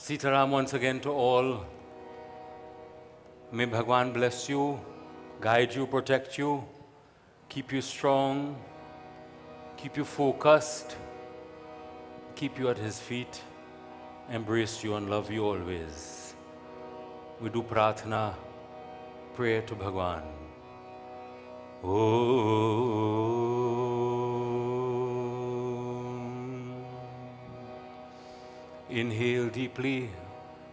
Sitaram once again to all. May Bhagwan bless you, guide you, protect you, keep you strong, keep you focused, keep you at His feet, embrace you and love you always. We do prarthana, prayer to Bhagwan. Om. Inhale deeply,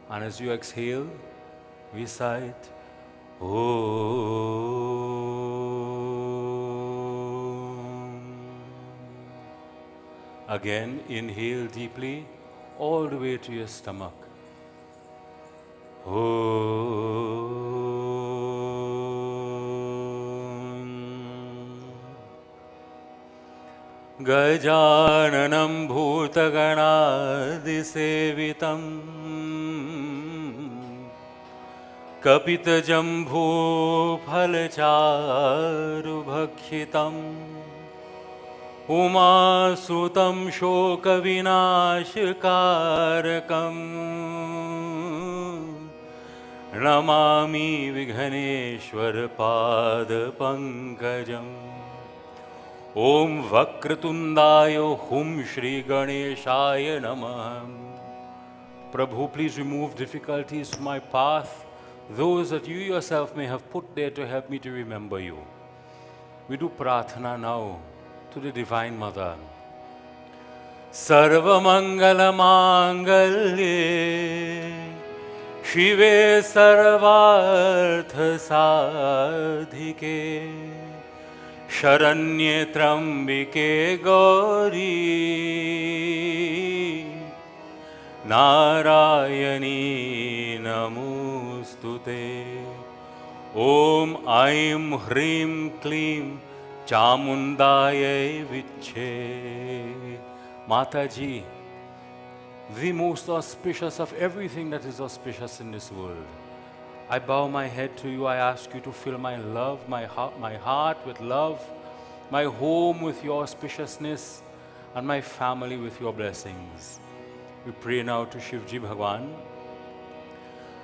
and as you exhale, recite Om. Again, inhale deeply, all the way to your stomach. Om. Gajananam bhutaganadisevitam Kapitajambhuphalacharubhakshitam Umasutam shokavinashkarakam Namami Vighaneshwar Padapankajam Om Vakratundaya Hum Shri Ganeshaya Namah. Prabhu, please remove difficulties from my path, those that you yourself may have put there to help me to remember you. We do prarthana now to the Divine Mother. Sarva Mangala Mangalye Shive Sarvartha Sadhike Sharanye Trambike Gauri Narayani Namostute Om Aim Hrim Klim Chamundaya Viche. Mataji, the most auspicious of everything that is auspicious in this world, I bow my head to you. I ask you to fill my love, my heart with love, my home with your auspiciousness, and my family with your blessings. We pray now to Shivji Bhagwan.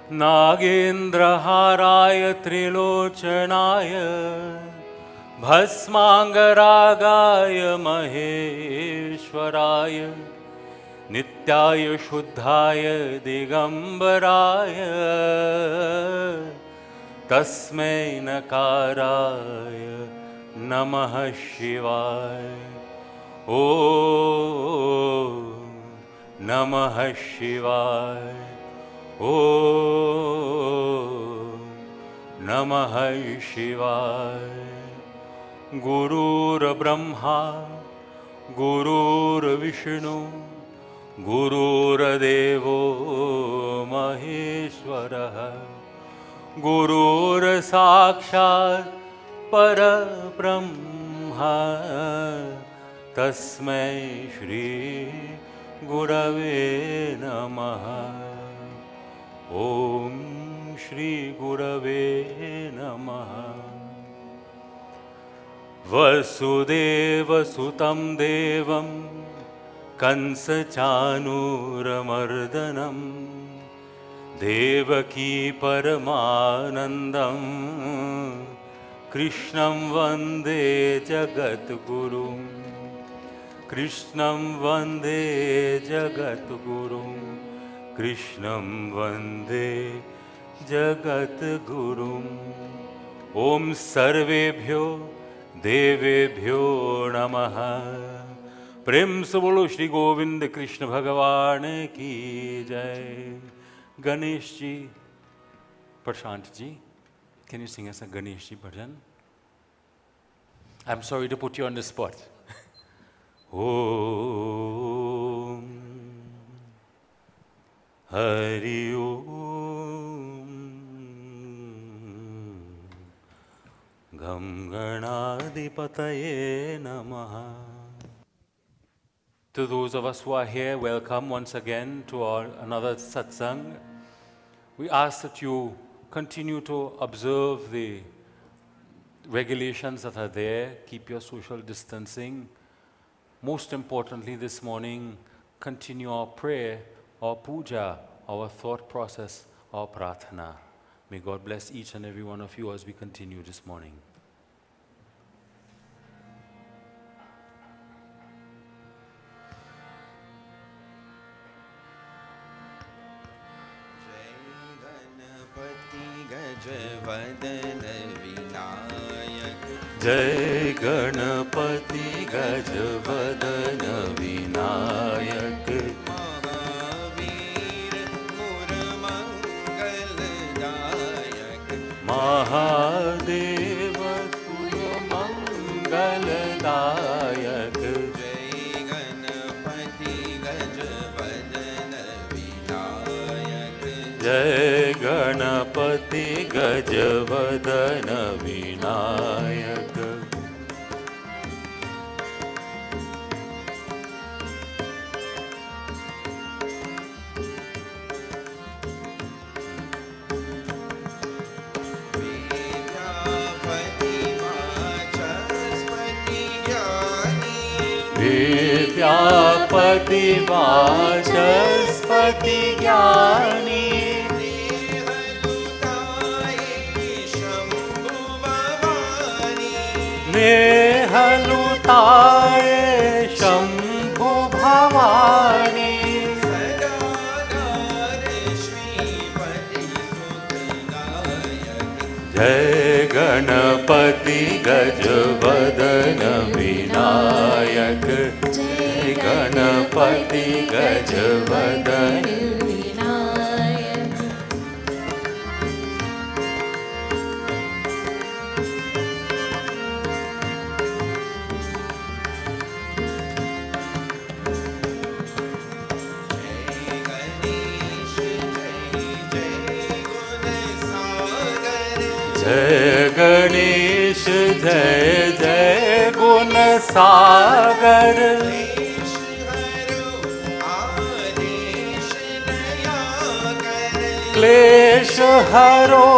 Nagendra Haraya Trilochanaya Bhasmangaragaya Maheshwaraya Nityaya Shuddhaya Digambaraya Tasmai Nakaraya Namah Shivaya Om Namah Shivaya Om Namah Shivaya. Gurur Brahma Gurur Vishnu Gurur Devo Maheshwara Gurur Sakshat Parabrahma Tasmai Shri Gurave Namaha. Om Shri Gurave Namaha. Vasudeva Sutam Devam Kansa Chanuramardanam Devaki Paramanandam Krishnam Vande Jagat Gurum Krishnam Vande Jagat Gurum Krishnam Vande Jagat Gurum. Om Sarvebhyo Devebhyo Namaha. Prem se bolo Shri Govind Krishna Bhagavan ki jai. Ganesh ji, Prashant ji, can you sing us a Ganesh ji bhajan? I'm sorry to put you on the spot. Om Hari Om Gam Ganadipataye Namaha. To those of us who are here, welcome once again to another satsang. We ask that you continue to observe the regulations that are there, keep your social distancing. Most importantly this morning, continue our prayer, our puja our thought process, our prarthana. May God bless each and every one of you as we continue this morning. जय गणपति गजवदन विनायक महादेव मंगलदायक जय गणपति गजवदन विनायक जय गणपति गजवदन विनायक विद्यापति वाचस्पति ज्ञानी नेहलुताय शंभु भवानी जय गणपति गजवदन विनायक जय गणपति गजवदन जय गणेश जय जय गुण सागर क्लेश हरो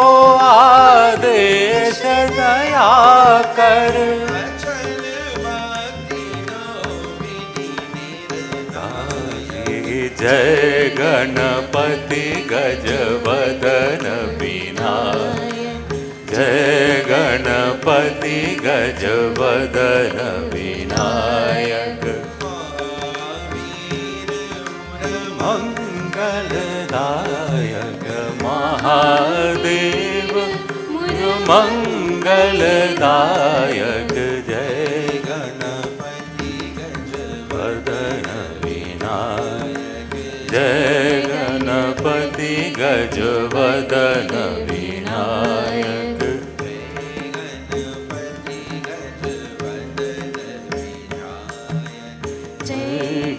आदेश दया कर जय गणपति गजवदन विनायक जय गणपति गजवदन विनायक मंगलदायक महादेव मंगलदायक जय गणपति गजवदन विनायक जय गणपति गजवदन विनायक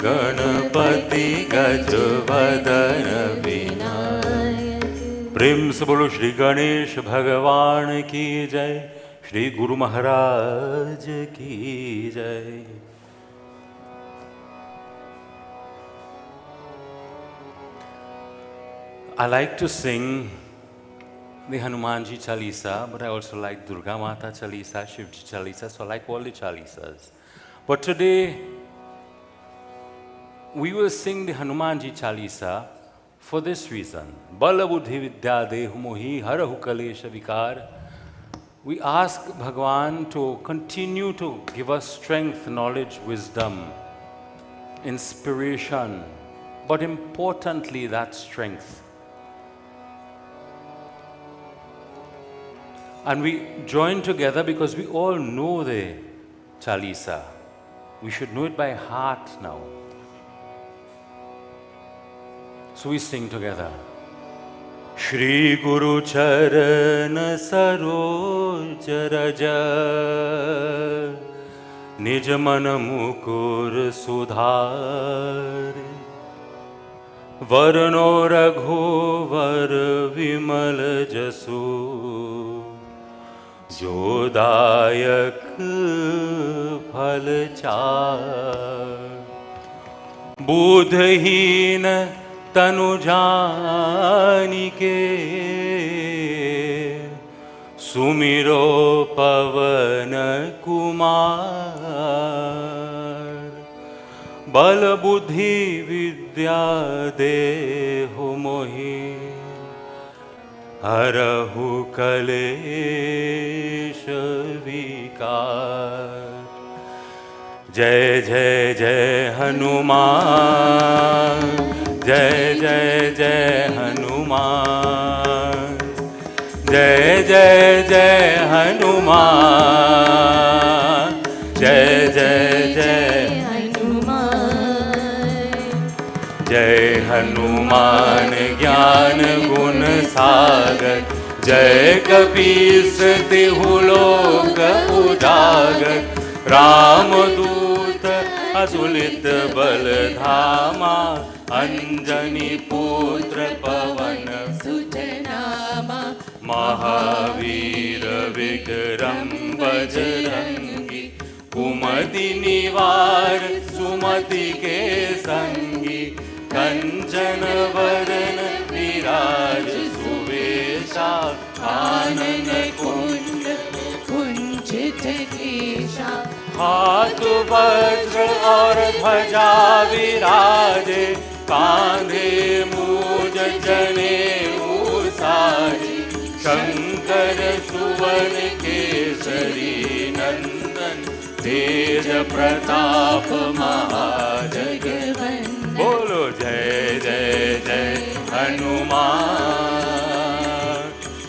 गणपति गजवदन विनायक प्रेम से बोलो श्री गणेश भगवान की जय, श्री गुरु महाराज की जय। I like to sing the Hanumanji Chalisa, but I also like Durga Mata Chalisa, Shivji Chalisa, so I like all the Chalisas. But today, we will sing the Hanumanji Chalisa for this reason. Bala buddhi vidya dehu mohi harahu kalesha vikar. We ask Bhagwan to continue to give us strength, knowledge, wisdom, inspiration, but importantly that strength. And we join together because we all know the Chalisa. We should know it by heart now. So we sing together. Shri Guru Charana Saroj Raja Nij Man Mukur Sudhar Varno Raghovar Vimal Jasu Jodayak Phal Char Budhhin तनु जानिके सुमिरो पवन कुमार बल बुद्धि विद्या देहु मोहि हरहु कलेश विकार। जय जय जय हनुमान, जय जय जय हनुमान, जय जय जय हनुमान, जय जय जय जय हनुमान ज्ञान गुण सागर। जय कपीस तिहु लोक उजागर। रामदूत अतुलित बल धामा। अंजनी पुत्र पवन सुत नामा। महावीर विक्रम बजरंगी। कुमति निवार सुमति के संगी। कंचन वरण विराज सुवेशा। कानन कुंचित केशा। हाथ वज्र और ध्वजा विराजे। कांधे मूज जनेऊ साजे। शंकर सुवन केसरी नंदन। तेज प्रताप महाजगवंदन। बोलो जय जय जय हनुमान।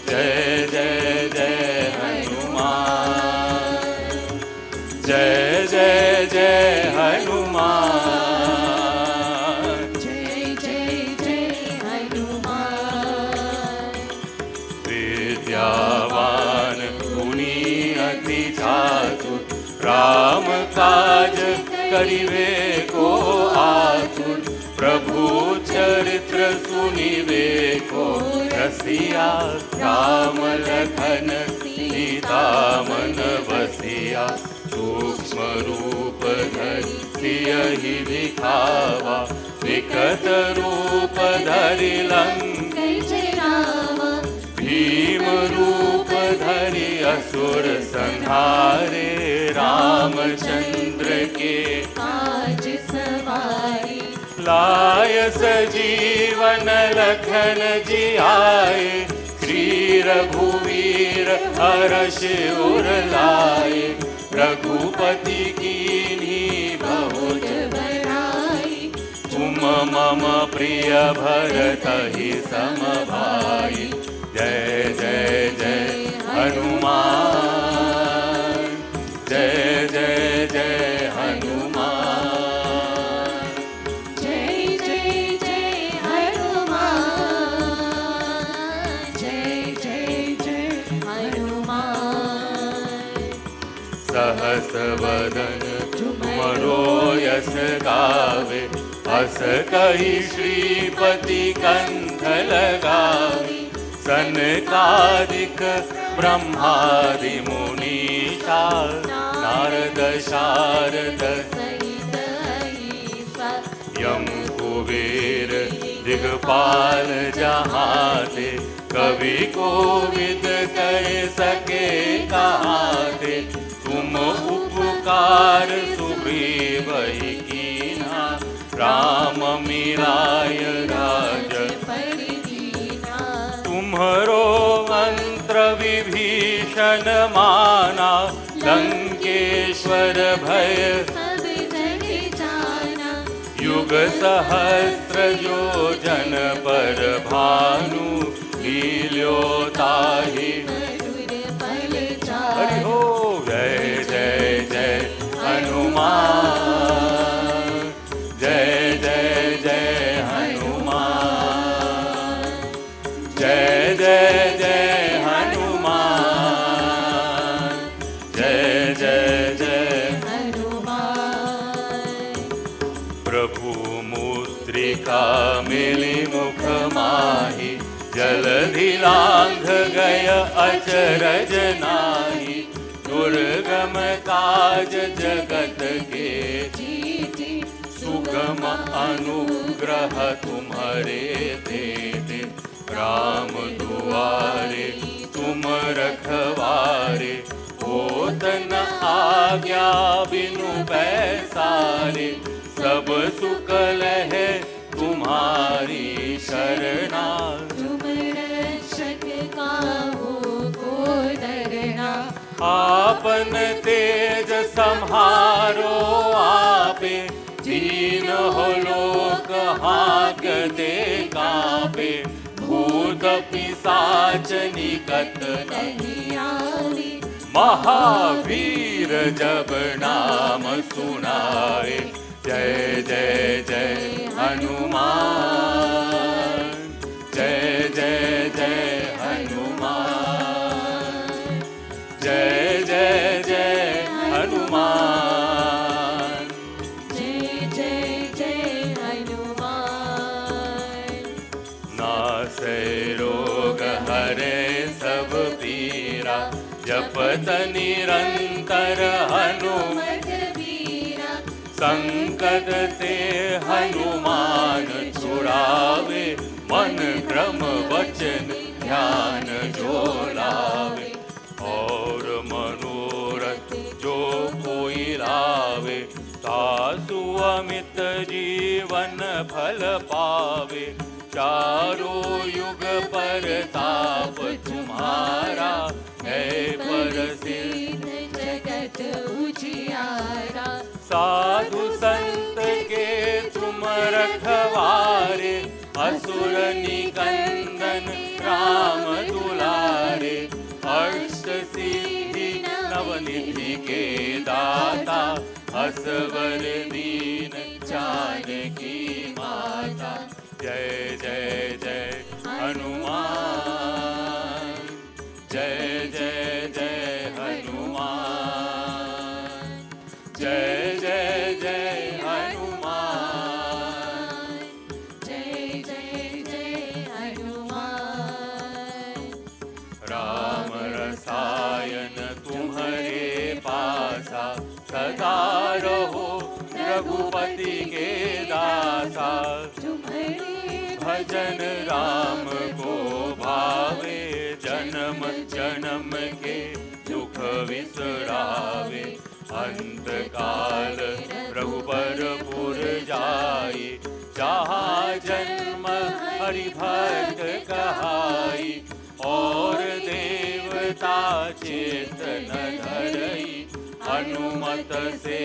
जय जय जय हनुमान। जय जय जय हनुमान। जय जय जय हनुमान। विद्यावान गुणी अति चातुर। राम काज करिवे को आतुर। प्रभु चरित्र सुनिवे को रसिया। राम लखन सीता मन बसिया। सूक्ष्म रूप धरि सियहि दिखावा। विकट रूप धरि लंक जरावा। भीम रूप धरि असुर संहारे। रामचंद्र के काज सवारे। लाय सजीवन लखन जियाए। श्री रघुवीर हर्ष उर लाए। रघुपति कीन्ही बहुत बड़ाई। तुम मम प्रिय भरतहि सम भाई। जय जय जय हनुमान। जय जय जय हनुमान। जय जय जय हनुमान। जय जय जय हनुमान। सहस वदन तुमरो यस गावे। अस कहि श्रीपति कंठ लगावे। सनकादिक ब्रह्मादि मुनीषा। नारद शारद सहित ईसा। यम कुबेर दिगपाल जहाते। कवि कोविद कह सके कहाते। तुम उपकार सुग्रीव ही कीन्हा। राम मिलाय राजपद। तुम्हरो मंत्र विभीषण माना। लंकेश्वर भय सब जग जाना। युग सहस्त्र जो जन पर भानु। लील्योताहि मधुर फल जाना। हरि हो। जय जय जय हनुमान। जय जय जय हनुमान। जय जय जय हनुमान। जय जय जय हनुमान। प्रभु मुद्रिका मिली मुख माहि। जलधि लांघ गय अचरज नाही। दुर्गम काज जगत के जीते। सुगम अनुग्रह तुम्हारे तेते। राम दुआरे तुम रखवारे। होत न आज्ञा बिनु पैसारे। सब सुख लहे तुम्हारी शरणा। तुम रक्षक काहू को डरना। आपन तेज सम्हारो आपे, दीन हो लोक हांकते कांपे। भूत पिशाच निकट नहीं आवे। महावीर जब नाम सुनाए, जय जय जय हनुमान, जय जय जय हनुमान, जय जय जय हनुमान, जय जय जय हनुमान। नासै रोग हरे सब पीरा, जपत निरंतर हनुमत वीरा। संकट ते हनुमान छुड़ावे, मन क्रम वचन ध्यान जो लावे। और मनोरथ जो कोई लावे, तासु अमित जीवन फल पावे। चारों युग परताप तुम्हारा, है प्रसिद्ध जगत उजियारा। साधु संत के तुम रखवारे, असुर निकंदन राम दुलारे। अष्ट सिद्धि नवनिधि के दाता, असवर दीन जानकी माता। जय जय जय हनुमान, जय जय जय हनुमान, जय जय जय हनुमान, जय जय जय हनुमान। राम रसायन तुम्हारे पासा, सदा रहो रघुपति के दासा। तुम्हारे भजन राम को भावे, जन्म जन्म के दुख विसरावे। अंत काल रघुबरपुर जाई, जहाँ जन्म हरि भक्त कहाई। और देवता चेतन धरई, हनुमत से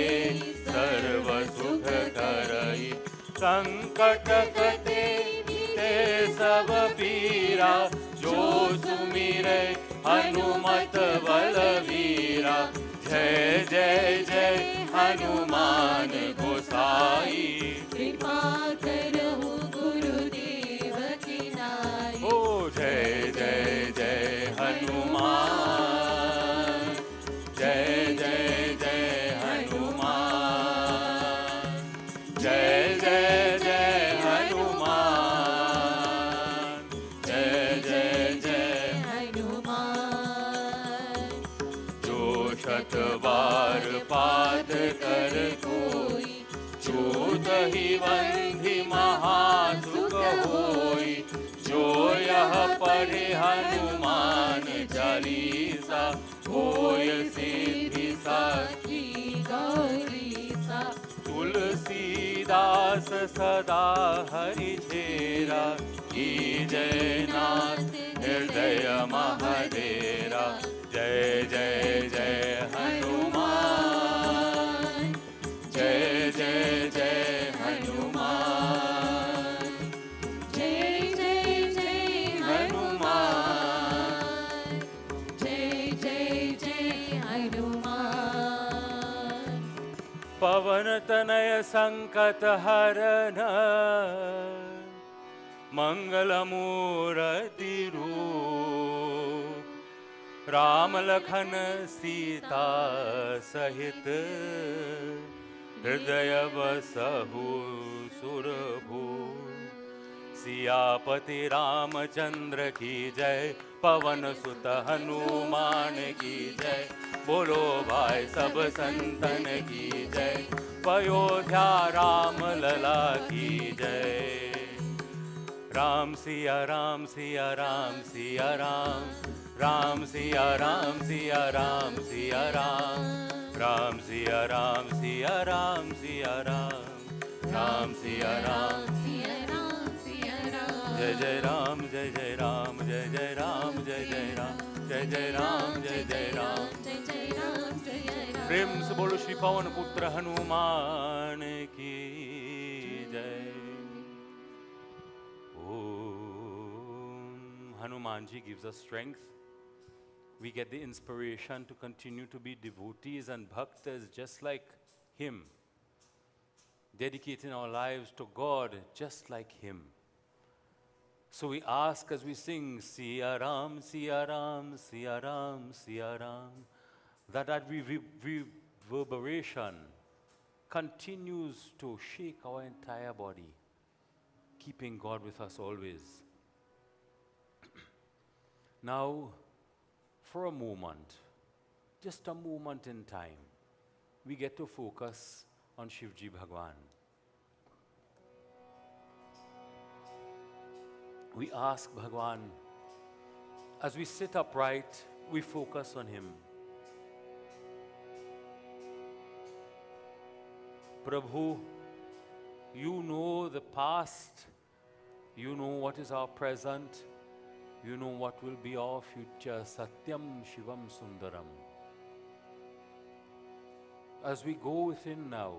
सर्व सुख करई। संकट कटे ते सब पीरा, जो सुमिरै हनुमत बलवीरा। जय जय जय हनुमान गोसाई, कृपा करहु गुरुदेव की नाई। ओ जय जय जय हनुमान, जय जय जय हनुमान, जय जय जय हनुमान, जय जय जय हनुमान। जो शतवार पाठ कर कोई, छूत ही बंधि महासुख होई। जो यह पढ़े हनुमान चालीसा, होय सिद्धि साखी गौरीसा। तुलसीदास सदा हरि चेरा, की जय नाथ हृदय महाडेरा। जय जय जय हनुमान, जय जय जय हनुमान, जय जय जय हनुमान, जय जय जय हनुमान। पवन तनय संकट हरन, मंगल मूर्ति रूप। राम लखन सीता सहित, हृदय बसहु सुरभूप। सियापति रामचंद्र की जय, पवन सुत हनुमान की जय। बोलो भाई सब संतन की जय, अयोध्या राम लला की जय। Ram Siya Ram Siya Ram Siya Ram, Ram Siya Ram Siya Ram Siya Ram, Ram Siya Ram Siya Ram Siya Ram. Ram, Siya Ram. Siya Ram, Siya Ram. Jai Jai Ram, Jai Jai Ram, Jai Jai Ram, Jai Jai Ram, Jai Jai Ram, Jai Jai Ram. Jai Jai Ram, Jai Jai Ram. प्रेम से बोलो श्री पवन पुत्र हनुमान की जय. Om. Hanumanji gives us strength. We get the inspiration to continue to be devotees and bhaktas just like him, dedicating our lives to God just like him. So we ask as we sing, Siya Ram, Siya Ram, Siya Ram, Siya Ram, that reverberation continues to shake our entire body, keeping God with us always. Now, for a moment, just a moment in time, we get to focus on Shivji Bhagwan. We ask Bhagwan, as we sit upright, we focus on him. Prabhu, you know the past, you know what is our present, you know what will be our future. Satyam Shivam Sundaram. As we go within now,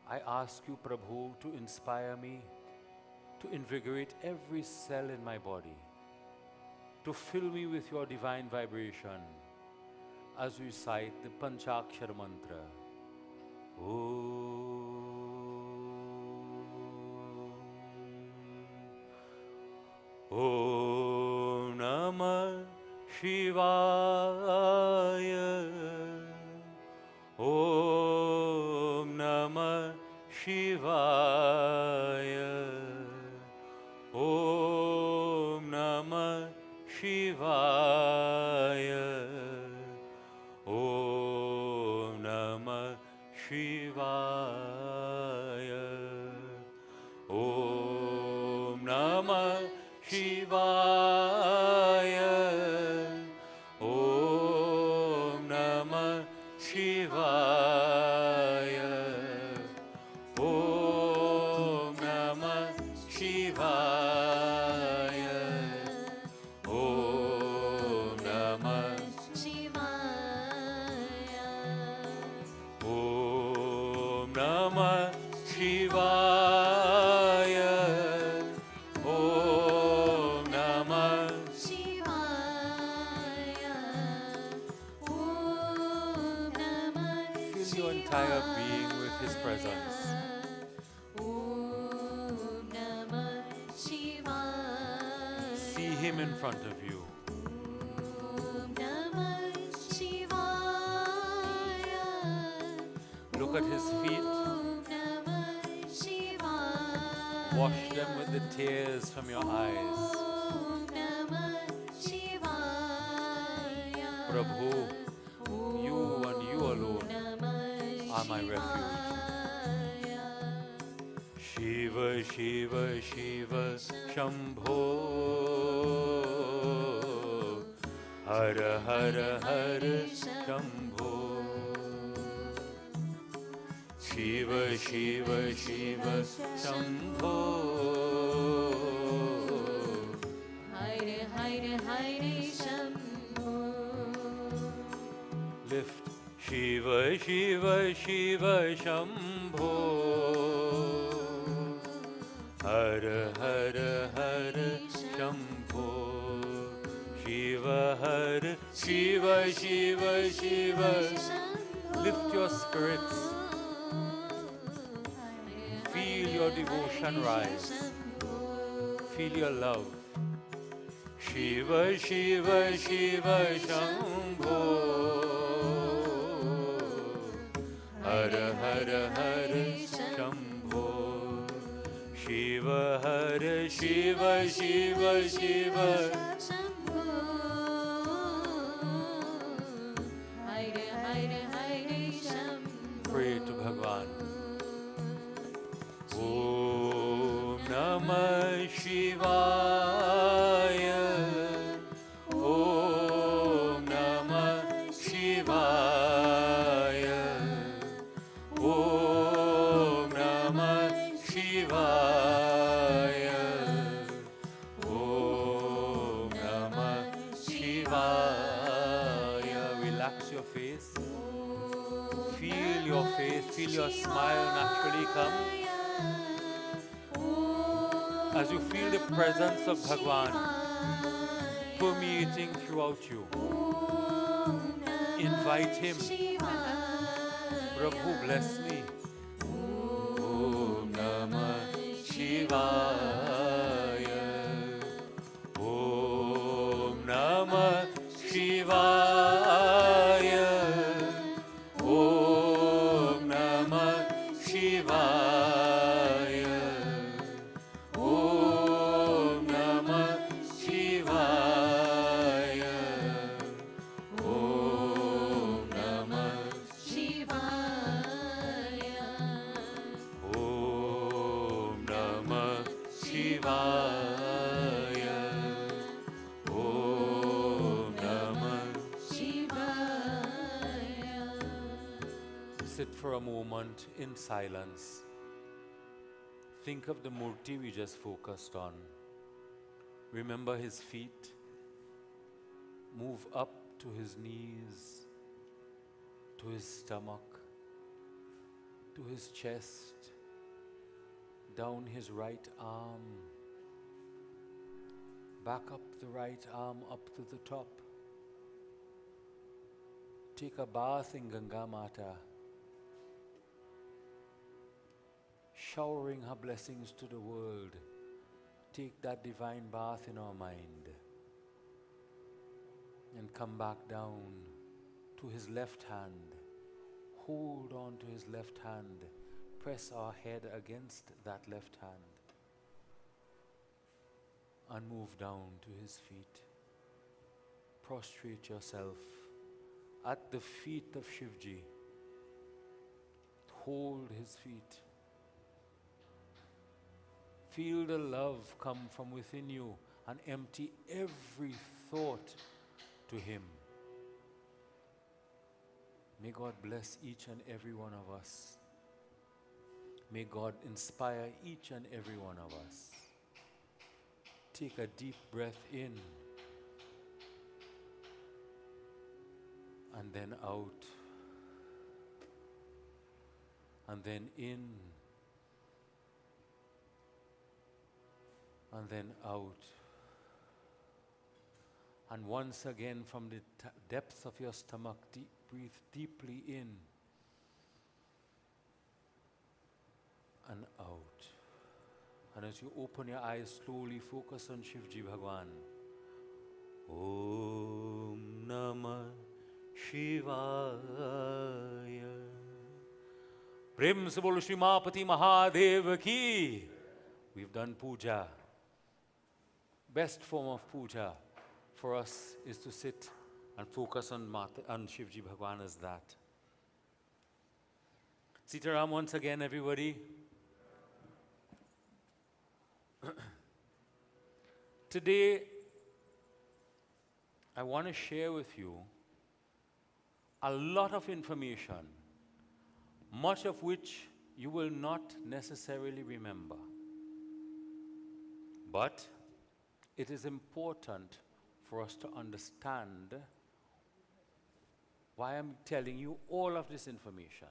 I ask you, Prabhu, to inspire me, to invigorate every cell in my body, to fill me with your divine vibration as we recite the Panchakshara mantra. Om Namah Shivaya. Om Namah Shivaya. Om Namah Shivaya. Om Namah Shivaya. Om Namah Shivaya. Om Namah Shivaya. Om Namah Shivaya. Om Namah Shivaya. Om Namah Shivaya. Om Namah Shivaya. Om Namah Fill your entire being with his presence. Om Namah Shivaya. See him in front of you. Om Namah Shivaya. Look at his feet. Om Namah Shivaya. Wash them with the tears from your eyes. Om Namah Shivaya. Prabhu, you and you alone are my refuge. Shiva, Shiva, Shiva, Shambho. Hara, Hara, Hara, Shambho. Shiva, Shiva, Shiva, Shambho. Hare Hare Hare Shambho. Lift. Shiva, Shiva, Shiva, Shambho. Hara, Hara, Hara, Shambho. Shiva, Hara, Shiva, Shiva, Shiva. Lift your spirits. Feel your devotion rise. Feel your love. Shiva, Shiva, Shiva, Shambho. Hara, Hara, Hara, Shambho. Shiva, Hara, Shiva, Shiva, Shiva. Shambho. Hare Hare Hare Shambho. Pray to Bhagwan. Om Namah Shivaya. Om Namah Shivaya. Om your face. Feel your face, feel your smile naturally come. As you feel the presence of Bhagwan permeating throughout you, invite him. Prabhu, bless me. Om Namah Shivaya. Om Namah Shivaya. Om Namah Shivaya. Om Namah Shivaya. Om Namah Shivaya. Om Namah Shivaya. Om Namah. Shivaya. Sit for a moment in silence. Think of the murti we just focused on. Remember his feet. Move up to his knees, to his stomach, to his chest, down his right arm, back up the right arm up to the top. Take a bath in Ganga Mata, showering her blessings to the world. Take that divine bath in our mind and come back down to his left hand. Hold on to his left hand. Press our head against that left hand and move down to his feet. Prostrate yourself at the feet of Shivji. Hold his feet. Feel the love come from within you and empty every thought to him. May God bless each and every one of us. May God inspire each and every one of us. Take a deep breath in and then out, and then in, and then out. And once again from the depths of your stomach, breathe deeply in and out. And as you open your eyes slowly, focus on Shivji Bhagwan. Om Namah Shivaya. Prem se bolo Shrimapati Mahadev ki. We've done puja. Best form of puja for us is to sit and focus on Shivji Bhagwan as that. Sitaram once again, everybody. Today, I want to share with you a lot of information, much of which you will not necessarily remember. But it is important for us to understand why I'm telling you all of this information.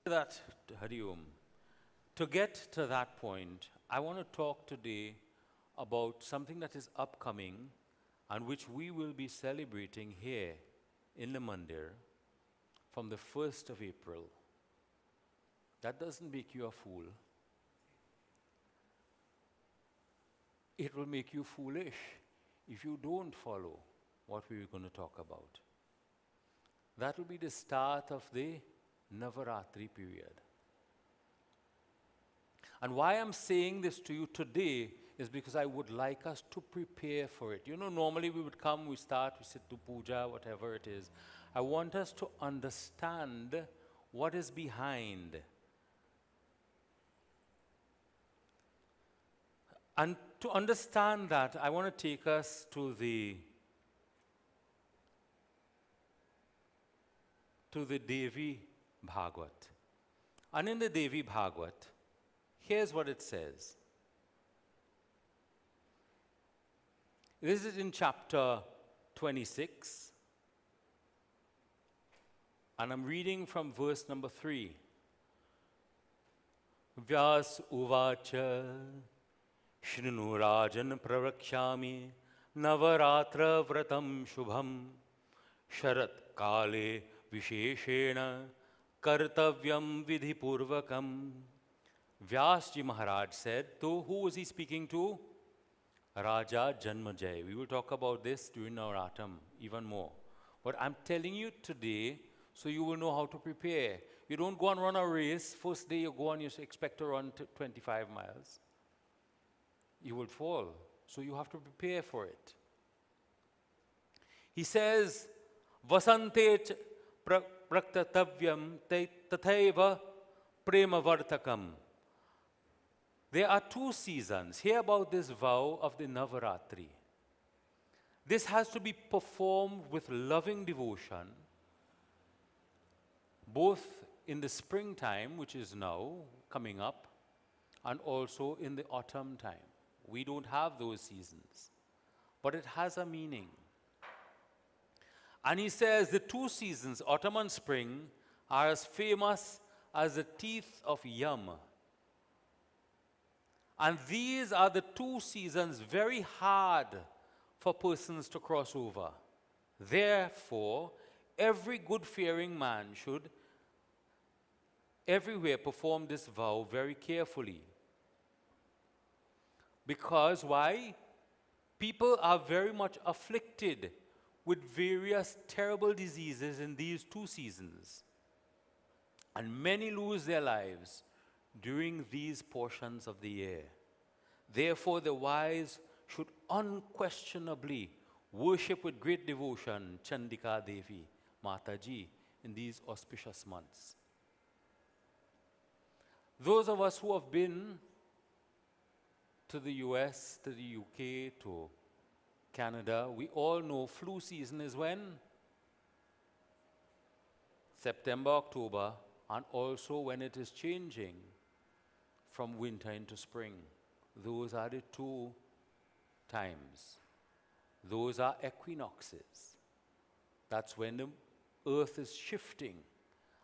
Hari Om. To get to that point, I want to talk today about something that is upcoming and which we will be celebrating here in the Mandir from the 1st of April. That doesn't make you a fool. It will make you foolish if you don't follow what we are going to talk about. That will be the start of the Navaratri period. And why I'm saying this to you today is because I would like us to prepare for it. You know, normally we would come, we start, we sit to puja, whatever it is. I want us to understand what is behind. And to understand that, I want to take us to the Devi Bhagavad. And in the Devi Bhagavad, here's what it says. This is in chapter 26, and I'm reading from verse number 3. Vyas uvacha Shrinu Rajan Pravakshami Navaratra Vratam Shubham Sharat Kale Visheshena Kartavyam Vidhi Purvakam. Vyasji Maharaj said, to who was he speaking to? Raja Janmajay. We will talk about this during Navaratam even more. But I'm telling you today so you will know how to prepare. You don't go and run a race. First day you go and you expect to run 25 miles. You will fall. So you have to prepare for it. He says, Vasante praktatavyam tathaiva premavartakam. There are 2 seasons. Hear about this vow of the Navaratri. This has to be performed with loving devotion, both in the springtime, which is now coming up, and also in the autumn time. We don't have those seasons, but it has a meaning. And he says the 2 seasons, autumn and spring, are as famous as the teeth of Yam. And these are the 2 seasons very hard for persons to cross over. Therefore, every good-fearing man should everywhere perform this vow very carefully. Because why? People are very much afflicted with various terrible diseases in these 2 seasons. And many lose their lives during these portions of the year. Therefore, the wise should unquestionably worship with great devotion Chandika Devi, Mataji, in these auspicious months. Those of us who have been to the US, to the UK, to Canada, we all know flu season is when? September, October, and also when it is changing from winter into spring. Those are the 2 times. Those are equinoxes. That's when the earth is shifting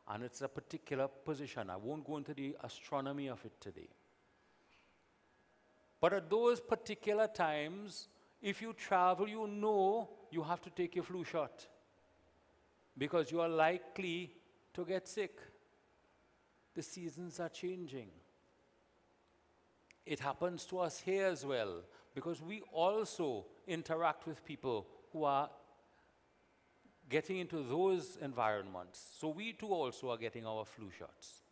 and it's a particular position. I won't go into the astronomy of it today. But at those particular times, if you travel, you know you have to take your flu shot because you are likely to get sick. The seasons are changing. It happens to us here as well because we also interact with people who are getting into those environments. So we too also are getting our flu shots.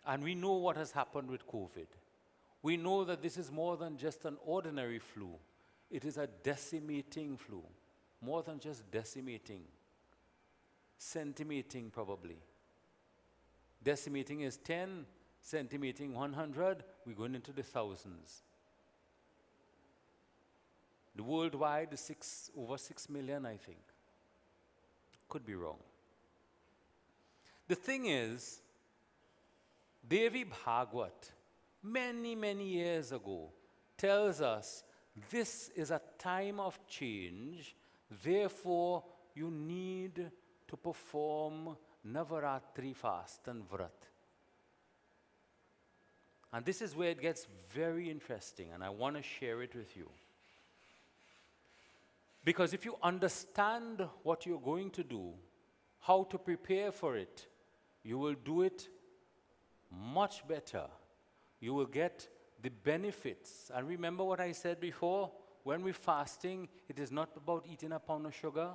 And we know what has happened with COVID. We know that this is more than just an ordinary flu. It is a decimating flu. More than just decimating. Centimating probably. Decimating is 10, centimating 100, we're going into the thousands. The worldwide is over 6 million, I think. Could be wrong. The thing is, Devi Bhagwat, many, many years ago, tells us this is a time of change, therefore you need to perform Navaratri fast and Vrat. And this is where it gets very interesting, and I want to share it with you. Because if you understand what you're going to do, how to prepare for it, you will do it much better. You will get the benefits. And remember what I said before? When we're fasting, it is not about eating a pound of sugar.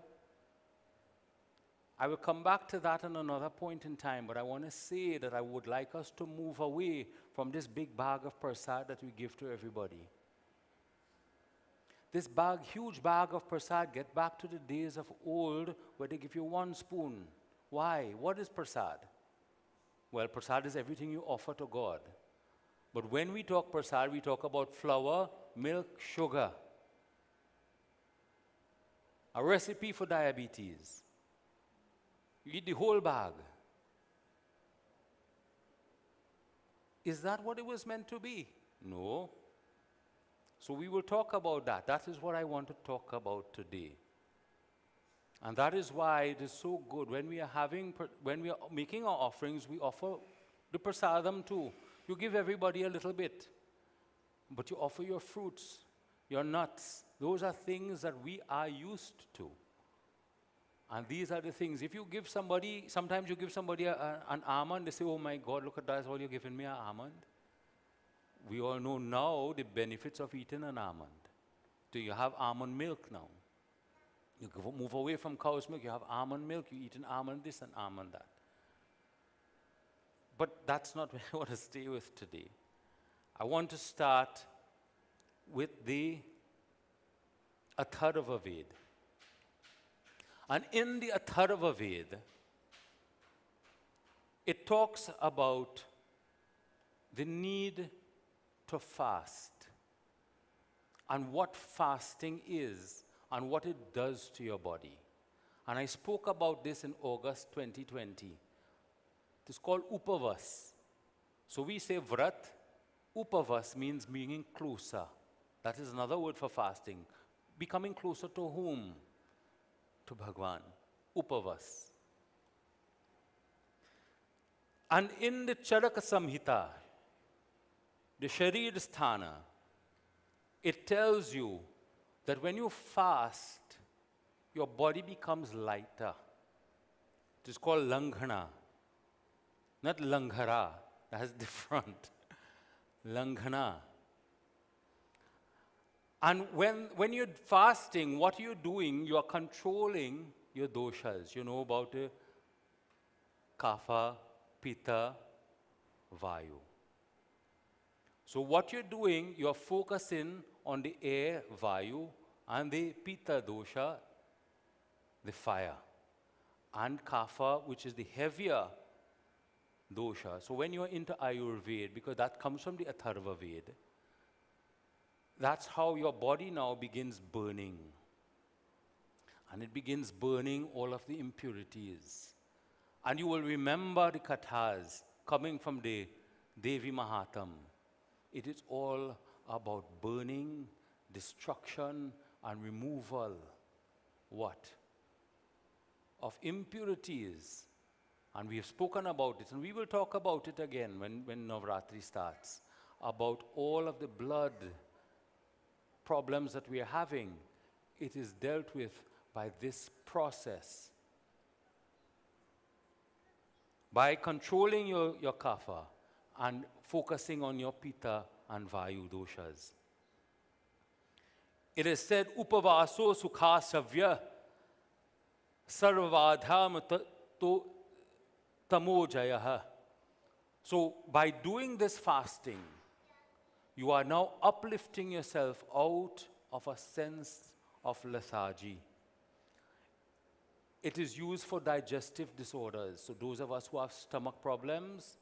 I will come back to that at another point in time, but I want to say that I would like us to move away from this big bag of prasad that we give to everybody. This bag, huge bag of prasad, get back to the days of old where they give you 1 spoon. Why? What is prasad? Well, prasad is everything you offer to God. But when we talk prasad, we talk about flour, milk, sugar. A recipe for diabetes. You eat the whole bag. Is that what it was meant to be? No. So we will talk about that. That is what I want to talk about today. And that is why it is so good when we are making our offerings, we offer the prasadam too. You give everybody a little bit, but you offer your fruits, your nuts. Those are things that we are used to. And these are the things. If you give somebody, sometimes you give somebody an almond, they say, oh my God, look at that, all you're giving me, an almond. We all know now the benefits of eating an almond. So you have almond milk now. You move away from cow's milk, you have almond milk, you eat an almond this and almond that. But that's not what I want to stay with today. I want to start with the Atharva Ved. And in the Atharva Ved, it talks about the need to fast and what fasting is and what it does to your body. And I spoke about this in August 2020. It's called Upavas. So we say Vrat. Upavas means being closer. That is another word for fasting. Becoming closer to whom? To Bhagwan. Upavas. And in the Charaka Samhita, the Sharir Sthana, it tells you that when you fast, your body becomes lighter. It is called Langhana, not Langhara. That's different. Langhana. And when you're fasting, what you're doing, you are controlling your doshas. You know about the Kapha, Pitta, Vayu. So what you're doing, you're focusing on the air, Vayu, and the Pitta dosha, the fire, and Kapha, which is the heavier dosha. So when you're into Ayurveda, because that comes from the Atharva Ved, that's how your body now begins burning. And it begins burning all of the impurities. And you will remember the kathas coming from the Devi Mahatam. It is all about burning, destruction, and removal. What? Of impurities. And we have spoken about it, and we will talk about it again when Navratri starts, about all of the blood problems that we are having. It is dealt with by this process. By controlling your kapha and focusing on your pitta and vayu doshas. It is said, upavaso sukhasavya sarvadham tamojaya. So by doing this fasting, you are now uplifting yourself out of a sense of lethargy. It is used for digestive disorders. So those of us who have stomach problems,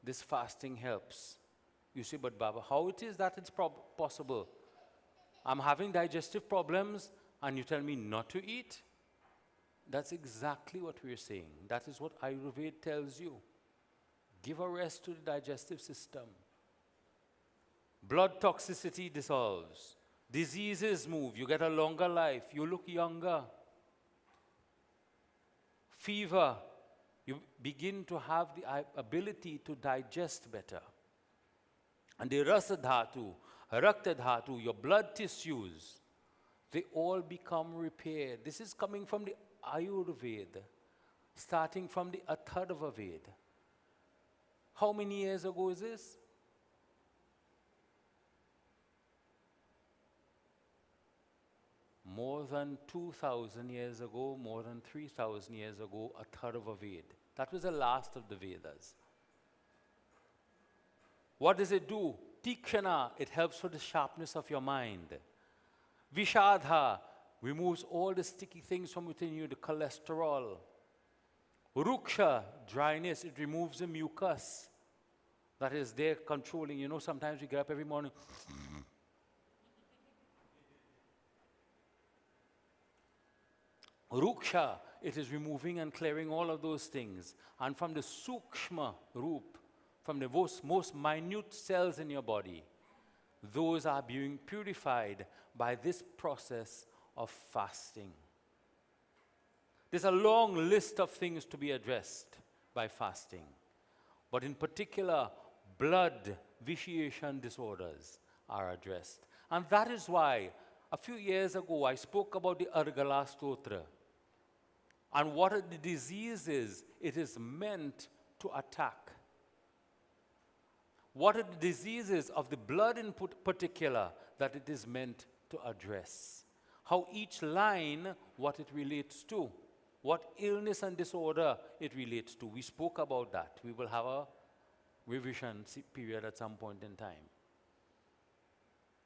this fasting helps. You say, but Baba, how it is that it's possible? I'm having digestive problems and you tell me not to eat? That's exactly what we're saying. That is what Ayurveda tells you. Give a rest to the digestive system. Blood toxicity dissolves. Diseases move. You get a longer life. You look younger. Fever. You begin to have the ability to digest better. And the rasa dhatu, rakta dhatu, your blood tissues, they all become repaired. This is coming from the Ayurveda, starting from the Atharva Veda. How many years ago is this? More than 2,000 years ago, more than 3,000 years ago, Atharva Veda. That was the last of the Vedas. What does it do? Tikshana, it helps for the sharpness of your mind. Vishadha, removes all the sticky things from within you, the cholesterol. Ruksha, dryness, it removes the mucus that is there controlling. You know, sometimes we get up every morning. Ruksha, it is removing and clearing all of those things. And from the Sukshma Roop, from the most minute cells in your body, those are being purified by this process of fasting. There's a long list of things to be addressed by fasting, but in particular, blood vitiation disorders are addressed. And that is why a few years ago I spoke about the Argala Stotra. And what the disease is, it is meant to attack. What are the diseases of the blood in particular that it is meant to address? How each line, what it relates to, what illness and disorder it relates to. We spoke about that. We will have a revision period at some point in time.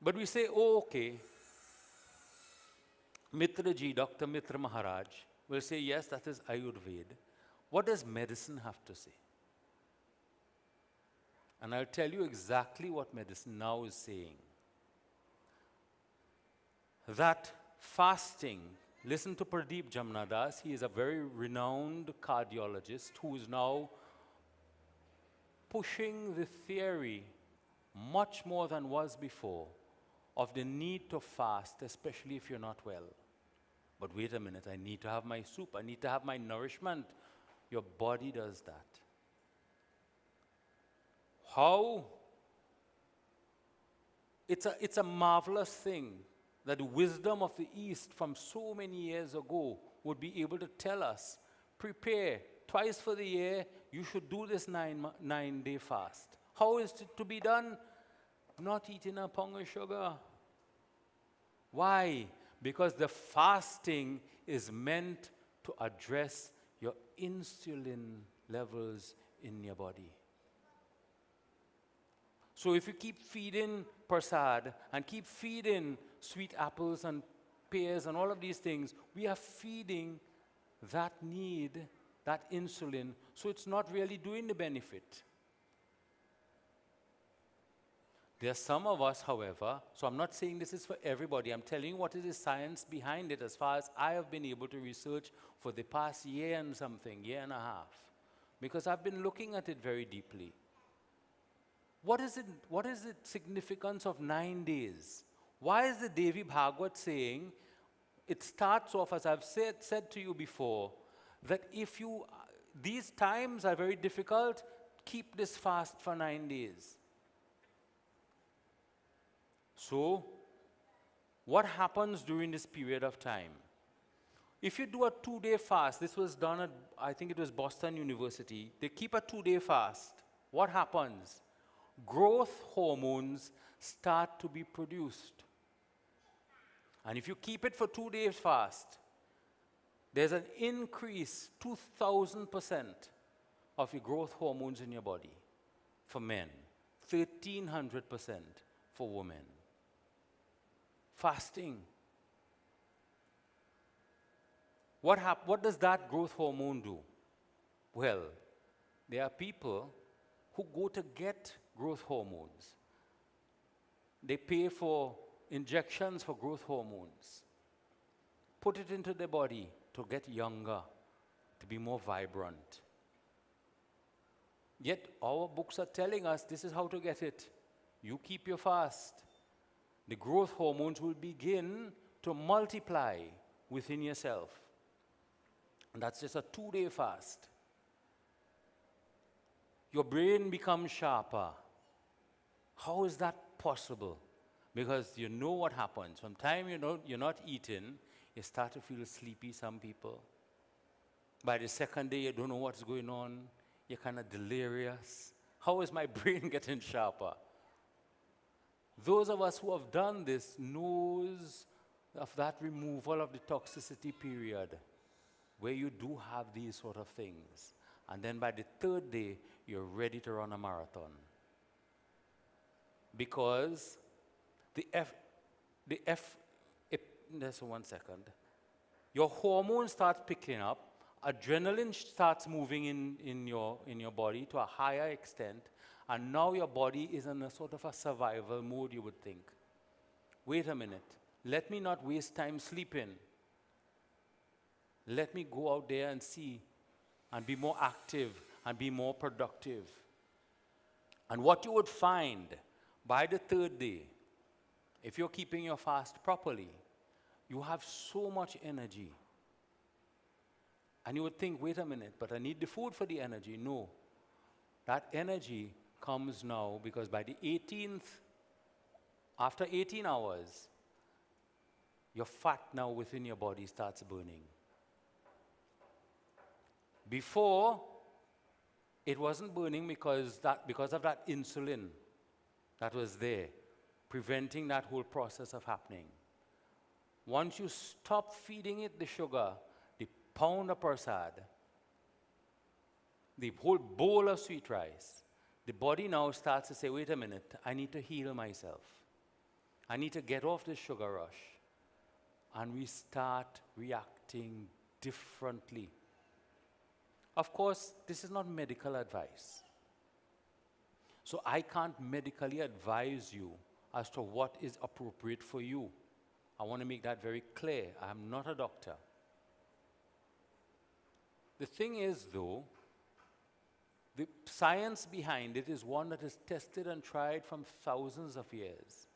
But we say, oh, okay, Mitraji, Dr. Mitra Maharaj, will say, yes, that is Ayurveda. What does medicine have to say? And I'll tell you exactly what medicine now is saying. That fasting, listen to Pradeep Jamnadas, he is a very renowned cardiologist who is now pushing the theory much more than was before of the need to fast, especially if you're not well. But wait a minute, I need to have my soup, I need to have my nourishment. Your body does that. How? It's a marvelous thing that the wisdom of the East from so many years ago would be able to tell us, prepare twice for the year, you should do this 9-day fast. How is it to be done? Not eating a pound of sugar. Why? Because the fasting is meant to address your insulin levels in your body. So if you keep feeding prasad and keep feeding sweet apples and pears and all of these things, we are feeding that need, that insulin, so it's not really doing the benefit. There are some of us, however, so I'm not saying this is for everybody, I'm telling you what is the science behind it as far as I have been able to research for the past year and something, year and a half, because I've been looking at it very deeply. What is the significance of 9 days? Why is the Devi Bhagavad saying, it starts off, as I've said to you before, that if you, these times are very difficult, keep this fast for 9 days. So, what happens during this period of time? If you do a 2-day fast, this was done at, I think it was Boston University, they keep a 2-day fast. What happens? Growth hormones start to be produced. And if you keep it for 2 days fast, there's an increase, 2,000% of your growth hormones in your body for men, 1,300% for women. Fasting. What does that growth hormone do? Well, there are people who go to get growth hormones. They pay for injections for growth hormones, put it into their body to get younger, to be more vibrant. Yet our books are telling us this is how to get it. You keep your fast. The growth hormones will begin to multiply within yourself. And that's just a 2-day fast. Your brain becomes sharper. How is that possible? Because you know what happens. From time you're not eating, you start to feel sleepy, some people. By the second day, you don't know what's going on. You're kind of delirious. How is my brain getting sharper? Those of us who have done this knows of that removal of the toxicity period, where you do have these sort of things. And then by the 3rd day, you're ready to run a marathon. Because just 1 second. Your hormones start picking up, adrenaline starts moving in your body to a higher extent, and now your body is in a sort of a survival mode, you would think. Wait a minute, let me not waste time sleeping. Let me go out there and see, and be more active, and be more productive. And what you would find by the 3rd day, if you're keeping your fast properly, you have so much energy. And you would think, wait a minute, but I need the food for the energy. No. That energy comes now because by the 18th, after 18 hours, your fat now within your body starts burning. Before, it wasn't burning because of that insulin that was there, preventing that whole process of happening. Once you stop feeding it the sugar, the pound of prasad, the whole bowl of sweet rice, the body now starts to say, wait a minute, I need to heal myself. I need to get off this sugar rush. And we start reacting differently. Of course, this is not medical advice. So I can't medically advise you as to what is appropriate for you. I want to make that very clear. I'm not a doctor. The thing is, though, the science behind it is one that is tested and tried from thousands of years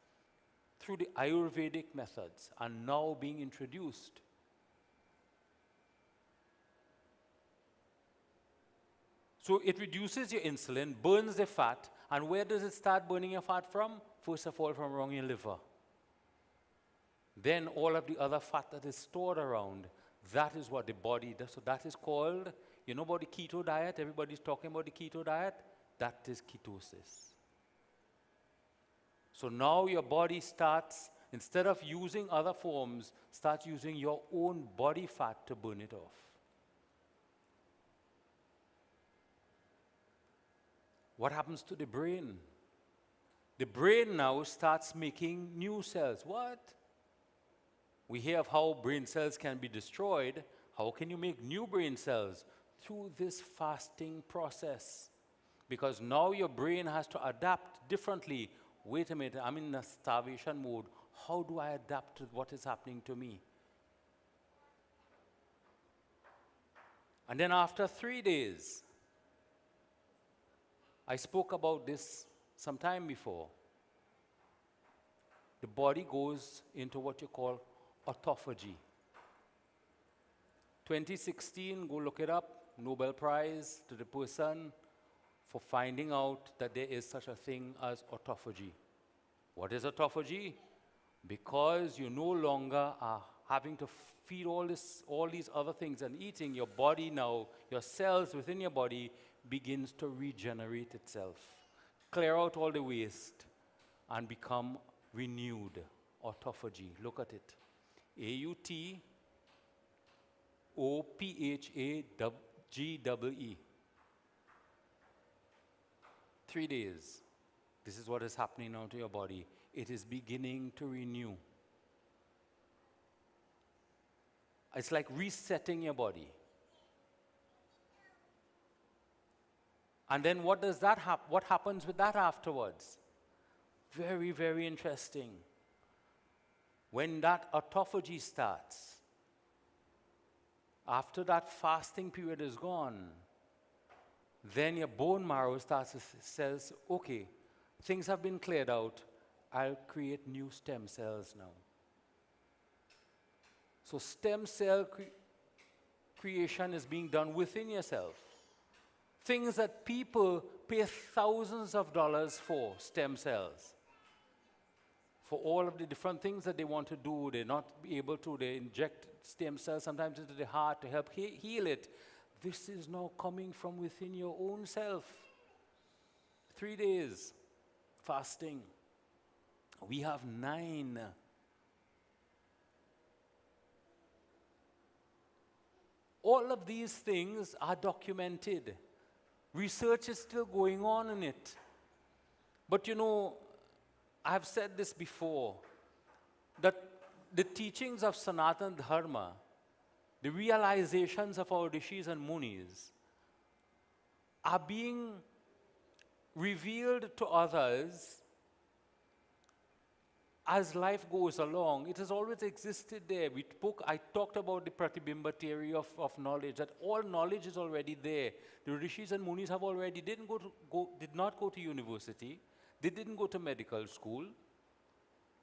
through the Ayurvedic methods and now being introduced. So it reduces your insulin, burns the fat, and where does it start burning your fat from? First of all, from around your liver. Then all of the other fat that is stored around, that is what the body does. So that is called, you know about the keto diet? Everybody's talking about the keto diet? That is ketosis. So now your body starts, instead of using other forms, starts using your own body fat to burn it off. What happens to the brain? The brain now starts making new cells. What? We hear of how brain cells can be destroyed. How can you make new brain cells? Through this fasting process. Because now your brain has to adapt differently. Wait a minute, I'm in a starvation mode. How do I adapt to what is happening to me? And then after 3 days, I spoke about this some time before. The body goes into what you call autophagy. 2016, go look it up, Nobel Prize to the person for finding out that there is such a thing as autophagy. What is autophagy? Because you no longer are having to feed all these other things and eating, your body now, your cells within your body begins to regenerate itself, clear out all the waste, and become renewed. Autophagy. Look at it. AUTOPHAGEE. 3 days. This is what is happening now to your body. It is beginning to renew. It's like resetting your body. And then what does that what happens with that afterwards? Very, very interesting. When that autophagy starts, after that fasting period is gone, then your bone marrow says, okay, things have been cleared out, I'll create new stem cells now. So stem cell creation is being done within yourself. Things that people pay thousands of dollars for, stem cells. For all of the different things that they want to do, they're not able to, they inject stem cells sometimes into the heart to help heal it. This is now coming from within your own self. 3 days fasting. We have 9. All of these things are documented. Research is still going on in it. But you know, I've said this before, that the teachings of Sanatana Dharma, the realizations of our rishis and munis, are being revealed to others as life goes along. It has always existed there. I talked about the Pratibimba theory of knowledge, that all knowledge is already there. The rishis and munis have already did not go to university. They didn't go to medical school.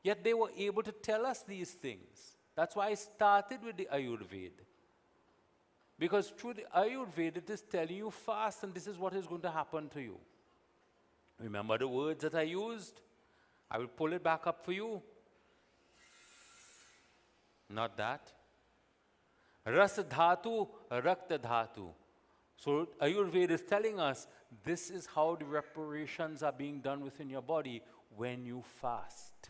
Yet they were able to tell us these things. That's why I started with the Ayurveda. Because through the Ayurveda, it is telling you fast, and this is what is going to happen to you. Remember the words that I used? I will pull it back up for you. Not that. Rasa dhatu, rakta dhatu. So Ayurveda is telling us this is how the reparations are being done within your body when you fast.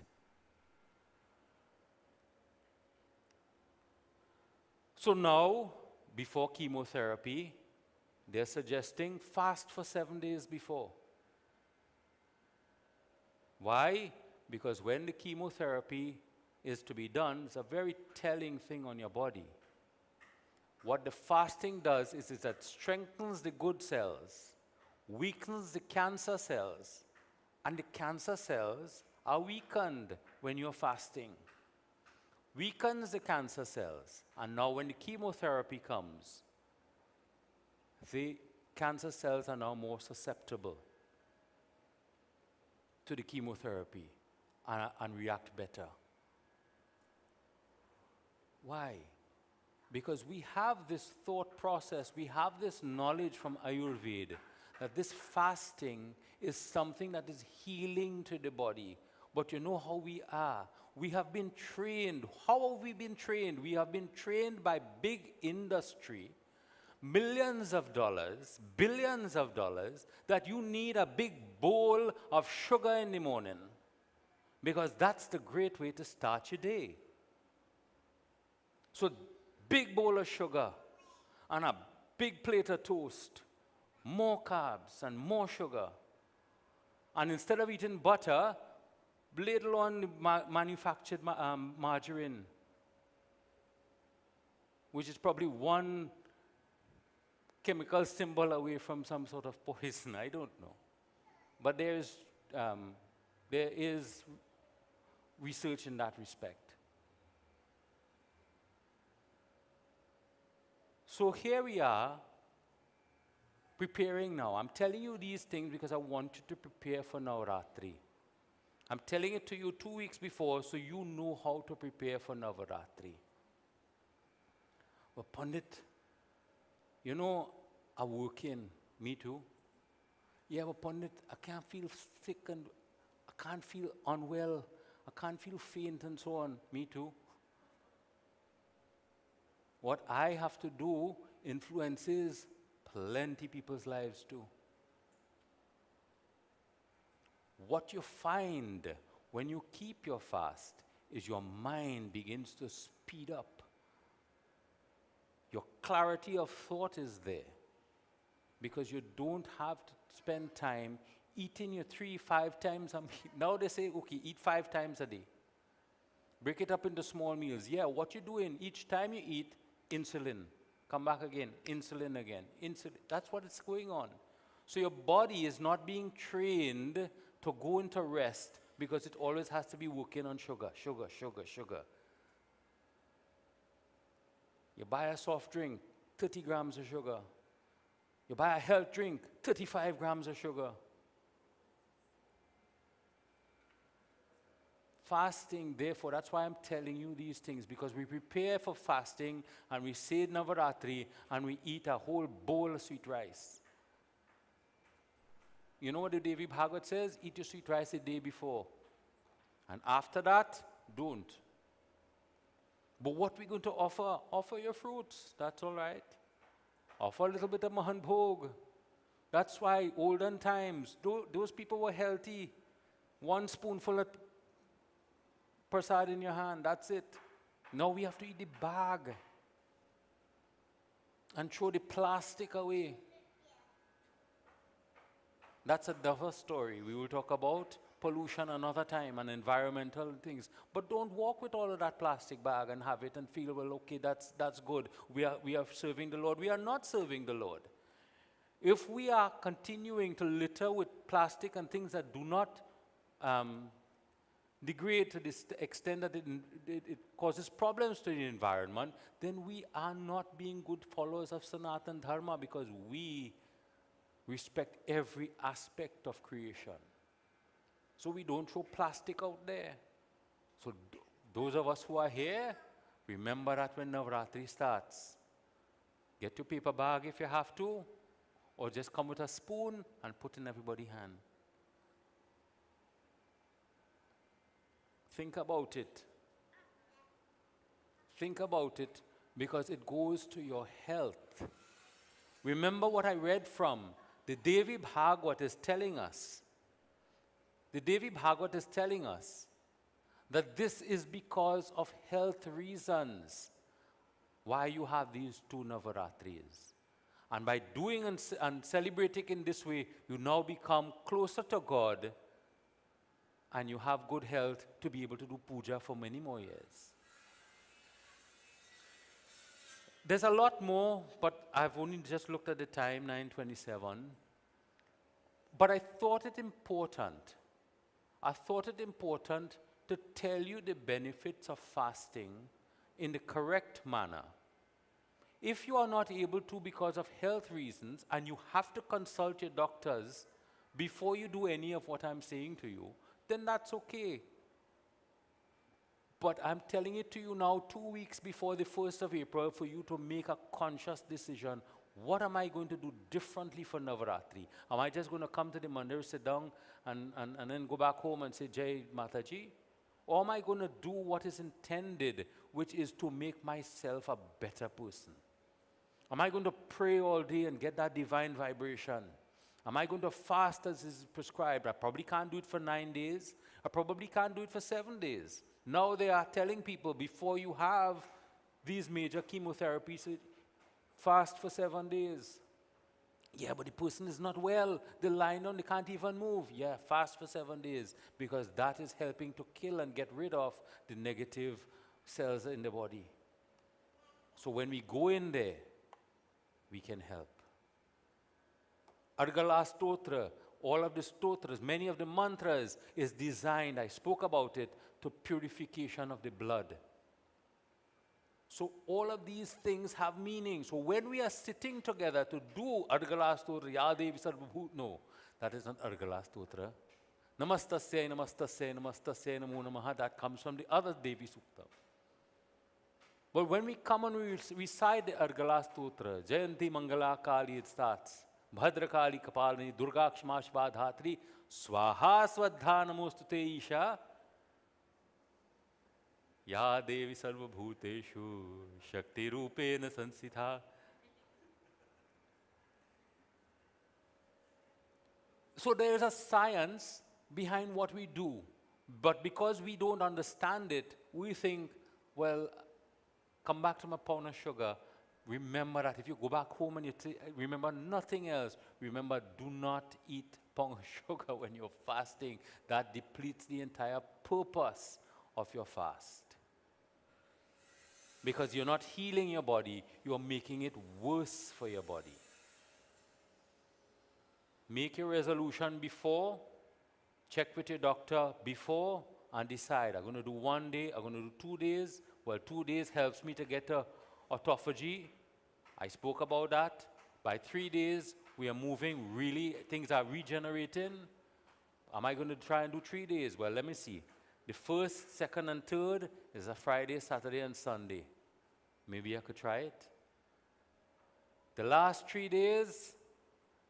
So now, before chemotherapy, they're suggesting fast for 7 days before. Why? Because when the chemotherapy is to be done, it's a very telling thing on your body. What the fasting does is that strengthens the good cells, weakens the cancer cells, and the cancer cells are weakened when you're fasting. Weakens the cancer cells, and now when the chemotherapy comes, the cancer cells are now more susceptible to the chemotherapy and react better. Why? Because we have this thought process, we have this knowledge from Ayurveda that this fasting is something that is healing to the body. But you know how we are. We have been trained. How have we been trained? We have been trained by big industry, millions of dollars, billions of dollars, that you need a big bowl of sugar in the morning. Because that's the great way to start your day. So, big bowl of sugar and a big plate of toast, more carbs and more sugar. And instead of eating butter, ladle on manufactured margarine, which is probably one chemical symbol away from some sort of poison. I don't know. But there is research in that respect. So here we are, preparing now. I'm telling you these things because I want you to prepare for Navaratri. I'm telling it to you 2 weeks before so you know how to prepare for Navaratri. But Pandit, you know, I'm working. Me too. Yeah, but Pandit, I can't feel sick and I can't feel unwell. I can't feel faint and so on. Me too. What I have to do influences plenty people's lives too. What you find when you keep your fast is your mind begins to speed up. Your clarity of thought is there because you don't have to spend time eating your 3-5 times a meal. Now they say, okay, eat 5 times a day. Break it up into small meals. Yeah, what you're doing, each time you eat, insulin. Come back again, insulin again, insulin. That's what is going on. So your body is not being trained to go into rest because it always has to be working on sugar, sugar, sugar, sugar. You buy a soft drink, 30 grams of sugar. You buy a health drink, 35 grams of sugar. Fasting, therefore, that's why I'm telling you these things, because we prepare for fasting and we say Navaratri and we eat a whole bowl of sweet rice. You know what the Devi Bhagavad says? Eat your sweet rice the day before. And after that, don't. But what we're going to offer? Offer your fruits. That's all right. Offer a little bit of Mahan Bhog. That's why olden times, those people were healthy. 1 spoonful of prasad in your hand, that's it. Now we have to eat the bag and throw the plastic away. That's a different story. We will talk about pollution another time and environmental things. But don't walk with all of that plastic bag and have it and feel, well, okay, that's good. We are serving the Lord. We are not serving the Lord. If we are continuing to litter with plastic and things that do not degrade to this extent that it causes problems to the environment, then we are not being good followers of Sanatan Dharma because we respect every aspect of creation. So we don't throw plastic out there. So those of us who are here, remember that when Navratri starts. Get your paper bag if you have to, or just come with a spoon and put in everybody's hand. Think about it. Think about it, because it goes to your health. Remember what I read from the Devi Bhagavad is telling us. The Devi Bhagavad is telling us that this is because of health reasons why you have these two Navaratris. And by doing and celebrating in this way, you now become closer to God, and you have good health to be able to do puja for many more years. There's a lot more, but I've only just looked at the time, 9:27. But I thought it important to tell you the benefits of fasting in the correct manner. If you are not able to because of health reasons, and you have to consult your doctors before you do any of what I'm saying to you, then that's okay. But I'm telling it to you now 2 weeks before the 1st of April for you to make a conscious decision. What am I going to do differently for Navaratri? Am I just going to come to the mandir, sit down, and then go back home and say, Jai Mataji? Or am I going to do what is intended, which is to make myself a better person? Am I going to pray all day and get that divine vibration? Am I going to fast as is prescribed? I probably can't do it for 9 days. I probably can't do it for 7 days. Now they are telling people before you have these major chemotherapies, fast for 7 days. Yeah, but the person is not well. They're lying down, they can't even move. Yeah, fast for 7 days, because that is helping to kill and get rid of the negative cells in the body. So when we go in there, we can help. Argala Stotra, all of the stotras, many of the mantras is designed, I spoke about it, to purification of the blood. So all of these things have meaning. So when we are sitting together to do Argala Stotra, Ya Devi Sarvabhut, no, that is not Argala Stotra. Namastasya, Namastasya, Namastasya, Namo Namaha, that comes from the other Devi Sukta. But when we come and we recite the Argala Stotra, Jayanti Mangala Kali, it starts. Bhadrakali Kapalini, Durga Kshmashva Dhatri, Swaha Swadha Namostute Isha, Ya Devi Sarva Bhuteshu, Shakti Rupena Sansitha. So there is a science behind what we do. But because we don't understand it, we think, well, come back to my pound of sugar. Remember that if you go back home and you remember nothing else, remember, do not eat pound sugar when you're fasting. That depletes the entire purpose of your fast. Because you're not healing your body, you're making it worse for your body. Make your resolution before, check with your doctor before, and decide, I'm going to do 1 day, I'm going to do 2 days. Well, 2 days helps me to get to autophagy. I spoke about that. By 3 days, we are moving, really, things are regenerating. Am I going to try and do 3 days? Well, let me see. The first, second, and third is a Friday, Saturday, and Sunday. Maybe I could try it. The last 3 days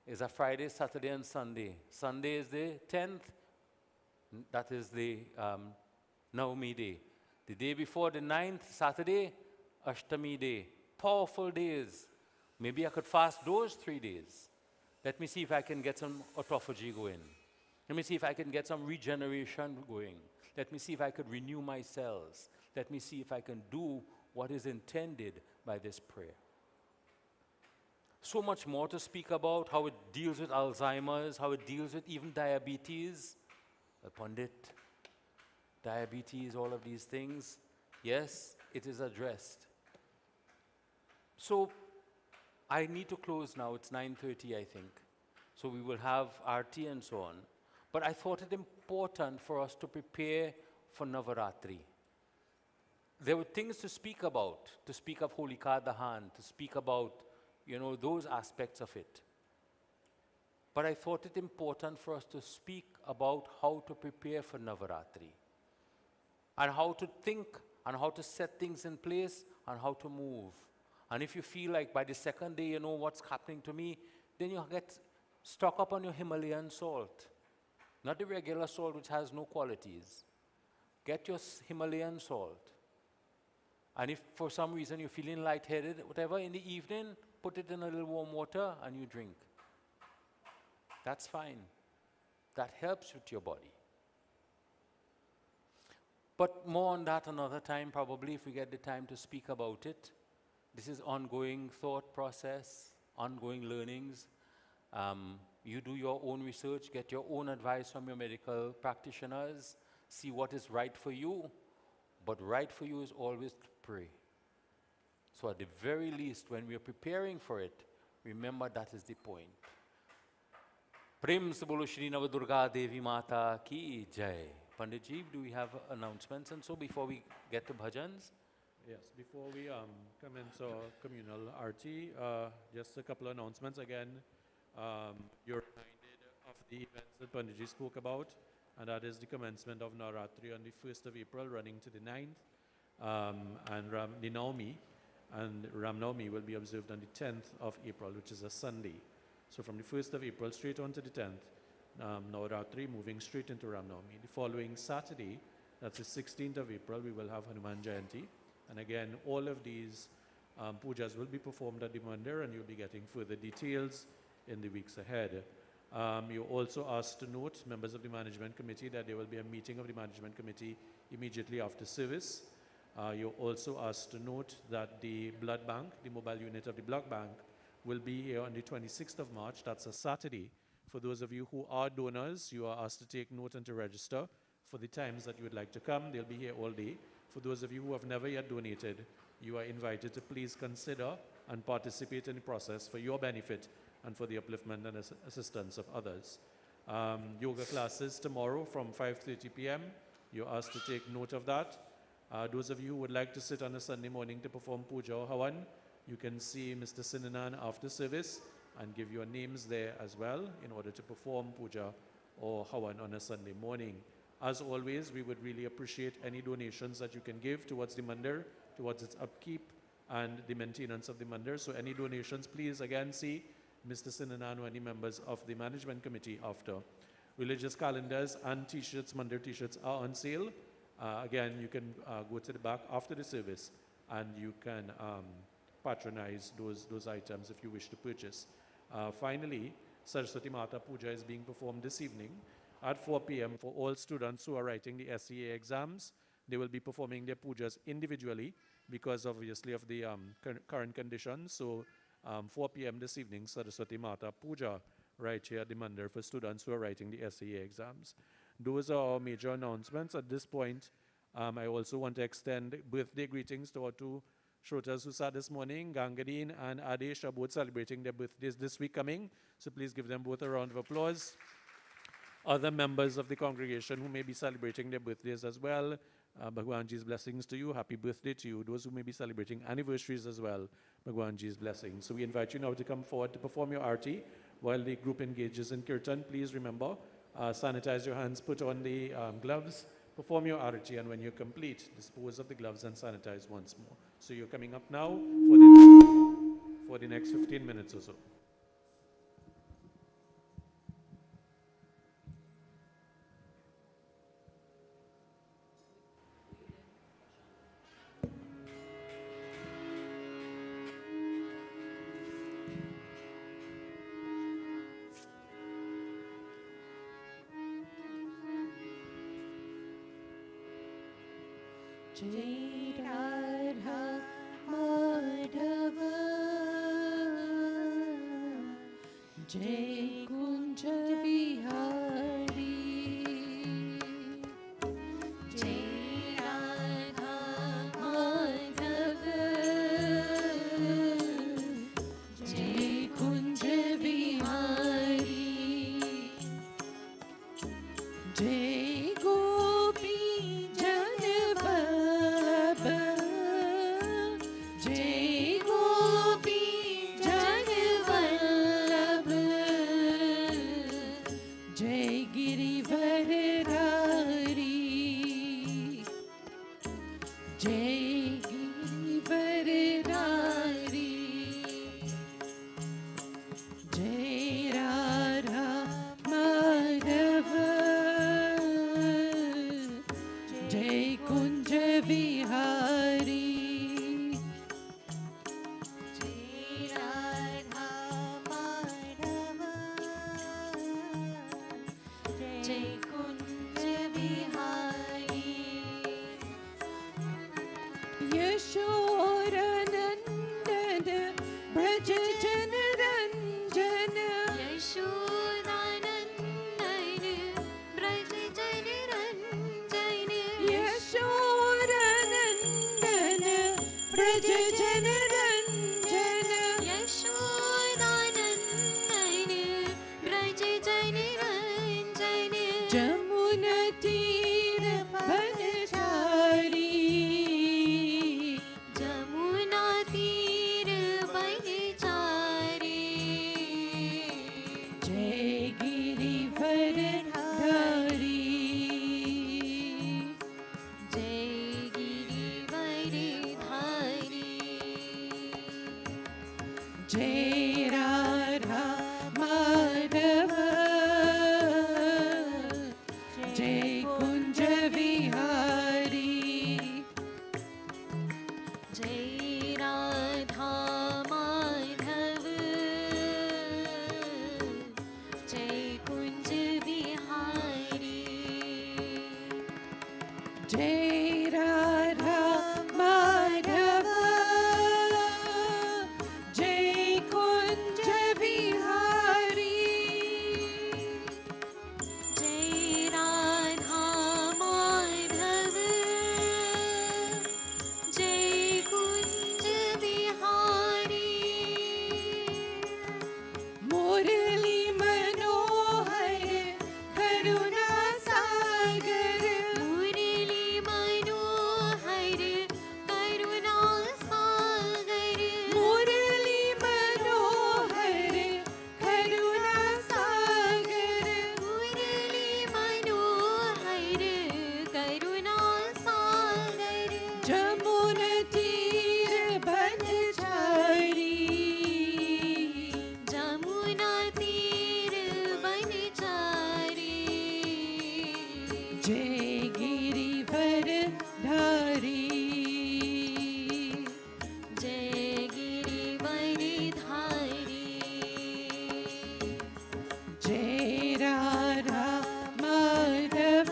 is a Friday, Saturday, and Sunday. Sunday is the 10th. That is the Navami day. The day before, the 9th, Saturday, Ashtami day. Powerful days. Maybe I could fast those 3 days. Let me see if I can get some autophagy going. Let me see if I can get some regeneration going. Let me see if I could renew my cells. Let me see if I can do what is intended by this prayer. So much more to speak about, how it deals with Alzheimer's, how it deals with even diabetes. Pandit, diabetes, all of these things. Yes, it is addressed. So I need to close now. It's 9:30, I think. So we will have RT and so on. But I thought it important for us to prepare for Navaratri. There were things to speak about, to speak of Holika Dahan, to speak about, those aspects of it. But I thought it important for us to speak about how to prepare for Navaratri. and how to think and how to set things in place and how to move. And if you feel like by the second day you know what's happening to me, then you get stock up on your Himalayan salt. Not the regular salt which has no qualities. Get your Himalayan salt. And if for some reason you're feeling lightheaded, whatever, in the evening, put it in a little warm water and you drink. That's fine. That helps with your body. But more on that another time, probably, if we get the time to speak about it. This is ongoing thought process, ongoing learnings. You do your own research, get your own advice from your medical practitioners, see what is right for you. But right for you is always to pray. So at the very least, when we are preparing for it, remember that is the point. Prem se bolo Shri Navadurga Devi Mata ki jai. Panditji, do we have announcements and so before we get to bhajans? Yes, before we commence our communal arti, just a couple of announcements again. You're reminded of the events that Panditji spoke about, and that is the commencement of Navratri on the 1st of April, running to the 9th, and the Navami and Ram Navami will be observed on the 10th of April, which is a Sunday. So from the 1st of April straight on to the 10th, Navratri moving straight into Ram Navami. The following Saturday, that's the 16th of April, we will have Hanuman Jayanti. And again, all of these pujas will be performed at the mandir, and you'll be getting further details in the weeks ahead. You're also asked to note, members of the management committee, that there will be a meeting of the management committee immediately after service. You're also asked to note that the blood bank, the mobile unit of the blood bank, will be here on the 26th of March. That's a Saturday. For those of you who are donors, you are asked to take note and to register for the times that you would like to come. They'll be here all day. For those of you who have never yet donated, you are invited to please consider and participate in the process for your benefit and for the upliftment and assistance of others. Yoga classes tomorrow from 5:30 p.m. You're asked to take note of that. Those of you who would like to sit on a Sunday morning to perform puja or havan, you can see Mr. Sinanan after service and give your names there as well in order to perform puja or havan on a Sunday morning. As always, we would really appreciate any donations that you can give towards the mandir, towards its upkeep and the maintenance of the mandir. So any donations, please again see Mr. Sinanan or any members of the management committee after. Religious calendars and t-shirts, mandir t-shirts are on sale. Again, you can go to the back after the service and you can patronize those items if you wish to purchase. Finally, Saraswati Mata Puja is being performed this evening at 4 p.m. for all students who are writing the SEA exams. They will be performing their pujas individually because obviously of the current conditions. So 4 p.m. this evening, Saraswati Mata Puja right here at the mandir for students who are writing the SEA exams. Those are our major announcements. At this point, I also want to extend birthday greetings to our two Shrotas who sat this morning. Gangadeen and Adesh are both celebrating their birthdays this week coming. So please give them both a round of applause. Other members of the congregation who may be celebrating their birthdays as well, Bhagwanji's blessings to you. Happy birthday to you. Those who may be celebrating anniversaries as well, Bhagwanji's blessings. So we invite you now to come forward to perform your arti while the group engages in kirtan. Please remember, sanitize your hands, put on the gloves, perform your arati, and when you're complete, dispose of the gloves and sanitize once more. So you're coming up now for the next 15 minutes or so. Jai Radha Madhava Jai Kunja Vihari Jai Radha Madhava Jai Kunja Vihari Jai Gopi Janavallabha Jai Gopi Janavallabha जय गिरिवरधारी जय राधा माधव जय कुंज विहारी जय राधा माधव जय कुंज विहारी यशोरनंदन ब्रज जन रंजन यशोदानंदन ब्रज जन रंजन यशोरनंदन ब्रज जन रंजन यशोदानंदन ब्रज जन रंजन जमुना तीर बनचारी जमुना तीर बनचारी जय गिरिवरधारी जय गिरिवरधारी जय राधा माधव जय कुंज विहारी जय राधा माधव जय कुंज विहारी जय राधा माधव जय कुंज विहारी जय राधा माधव जय कुंज विहारी मुरली मनोहर करुणा सागर मुरली मनोहर करुणा सागर मुरली मनोहर करुणा सागर मुरली मनोहर करुणा सागर जमुना तीर बनचारी जमुना तीर बनचारी जय गिरिवरधारी जय गिरिवरधारी जय राधा माधव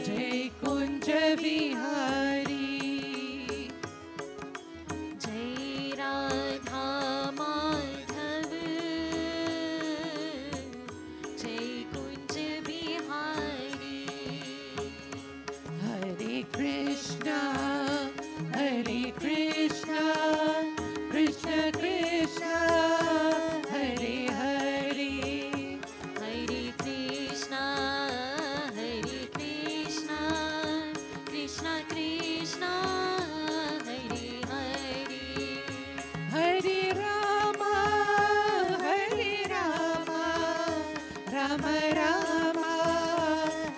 जय कुंज विहारी जय राधा माधव जय कुंज विहारी हरे कृष्णा कृष्ण कृष्ण हरे हरे हरे कृष्णा कृष्ण कृष्ण हरे हरे हरे राम राम राम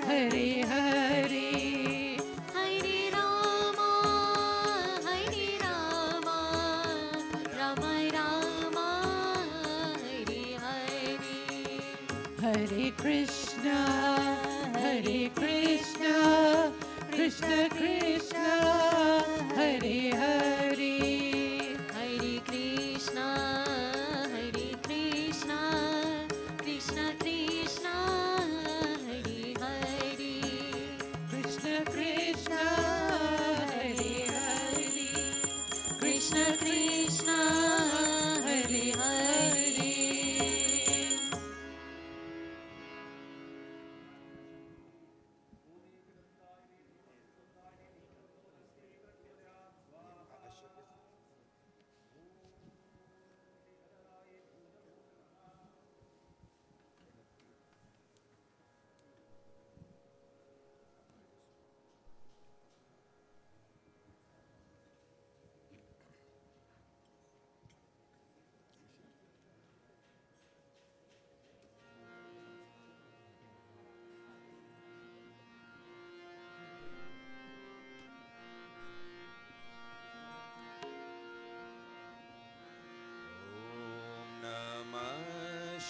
हरे हरे हरे राम राम राम हरे हरे हरे कृष्णा कृष्ण कृष्ण हरे हरे हरे कृष्णा कृष्ण कृष्ण हरे हरे कृष्ण कृष्ण हरे हरे कृष्ण कृष्ण हरे हरे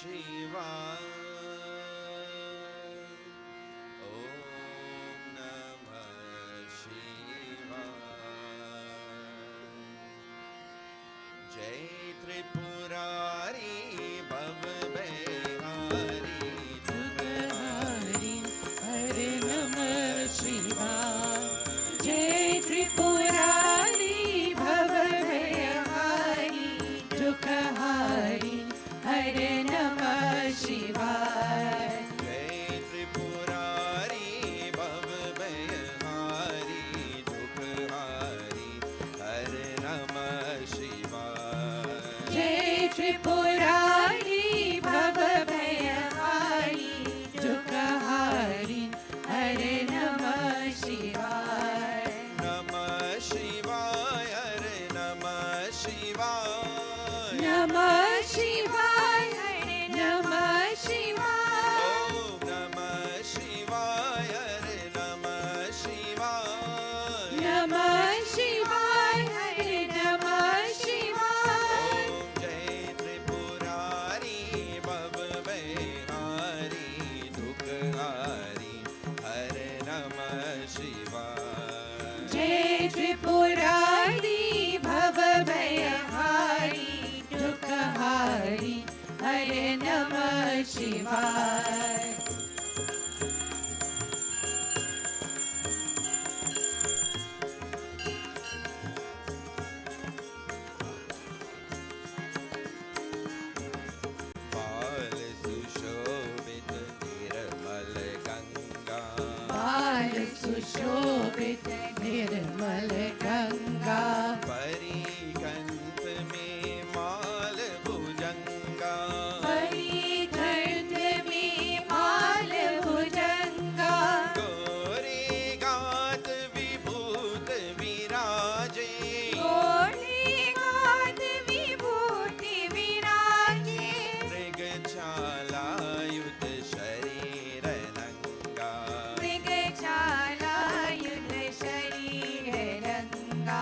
शिवाय ओम नमः शिवाय जय त्रिपुरारी भवभयहारी हरि हरे नमः शिवाय जय त्रिपुरारी भवभयहारी दुःखहारी हरे नमः शिवाय जय त्रिपुरारी भवभयहारी दुःखहारी हरे नमः शिवाय जय त्रिपुरारी भवभयहारी दुःखहारी हरे नमः शिवाय नमः शिवाय हरे नमः शिवाय नमः शिवाय हरे नमः शिवाय ओम नमः शिवाय हरे नमः शिवाय नमः शिवाय हरे नमः शिवाय ओम जय त्रिपुरारी भवभयहारी दुःखहारी हरे नमः शिवाय जय त्रिपुरारी भवभयहारी दुःखहारी हरे नमः शिवाय बाल सुशोभित निर्मल गंगा बाल सुशोभित निर्मल गंगा परिकंठ में माल भुजंगा परिकंठ में माल भुजंगा गौरी गात विभूत विराजे गोलीघात विभूति विराजे मृगछालायुत शरीर नंगा मृगशालायुध शरीर रंगा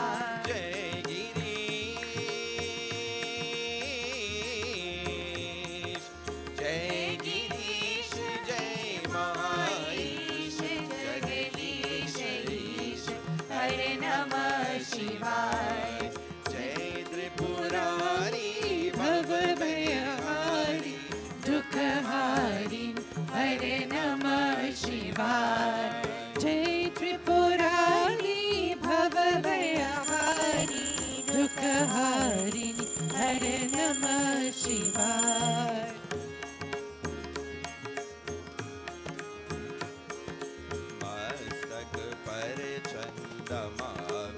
जय गिरीश जय महाईश जगदीश ईश हरे नमः शिवाय जय त्रिपुरारी भवभयहारी दुःखहारी हरे नमः शिवाय जय त्रिपुरारी भवभयहारी दुःखहारी हरे नमः शिवाय मस्तक पर चंद्रमा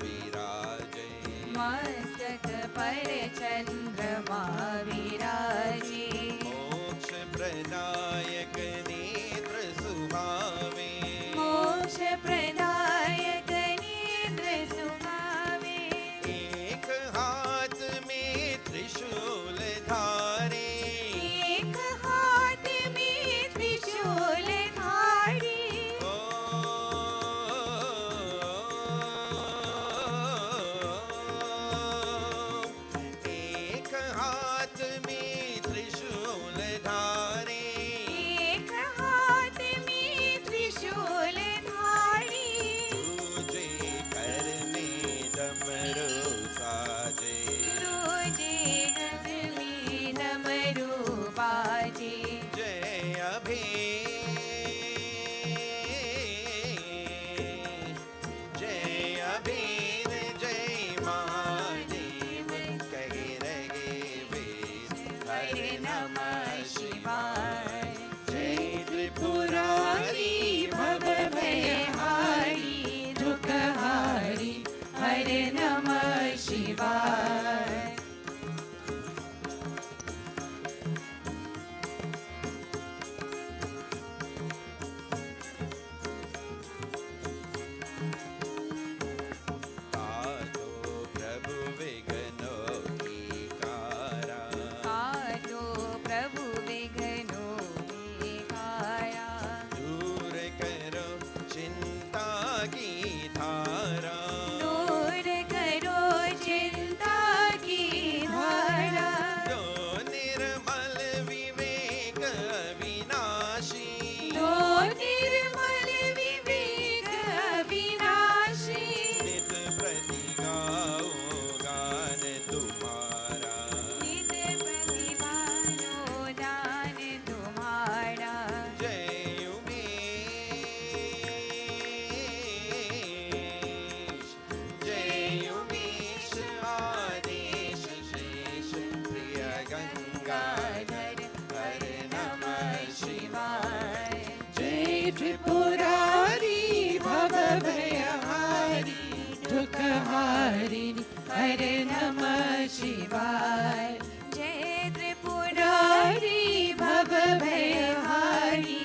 विराजे मस्तक पर चंद्रमा विराजे मोक्ष प्रदायक नेत्र सुहावे मोक्ष प्रदायक नेत्र सुहावे एक हाथ में त्रिशूल धारे एक हाथ में त्रिशूल धारी ओ हारिणी हरे नमः शिवाय जय त्रिपुरारी भव भयहारी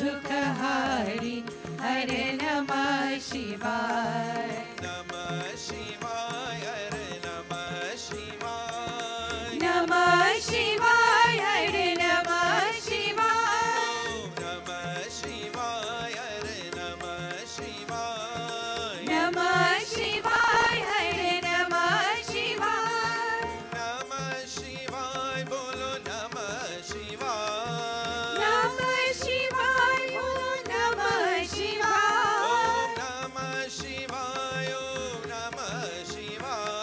दुख हारिणी हरे नमः शिवाय नमः शिवाय हरे नमः शिवाय नमः शिवाय हरे नमः शिवाय नमः शिवाय हरे नमः शिवाय नमः शिवाय हरे नमः शिवाय नमः शिवाय बोलो नमः शिवाय नमः शिवाय बोलो नमः शिवाय ओम नमः शिवाय ओम नमः शिवाय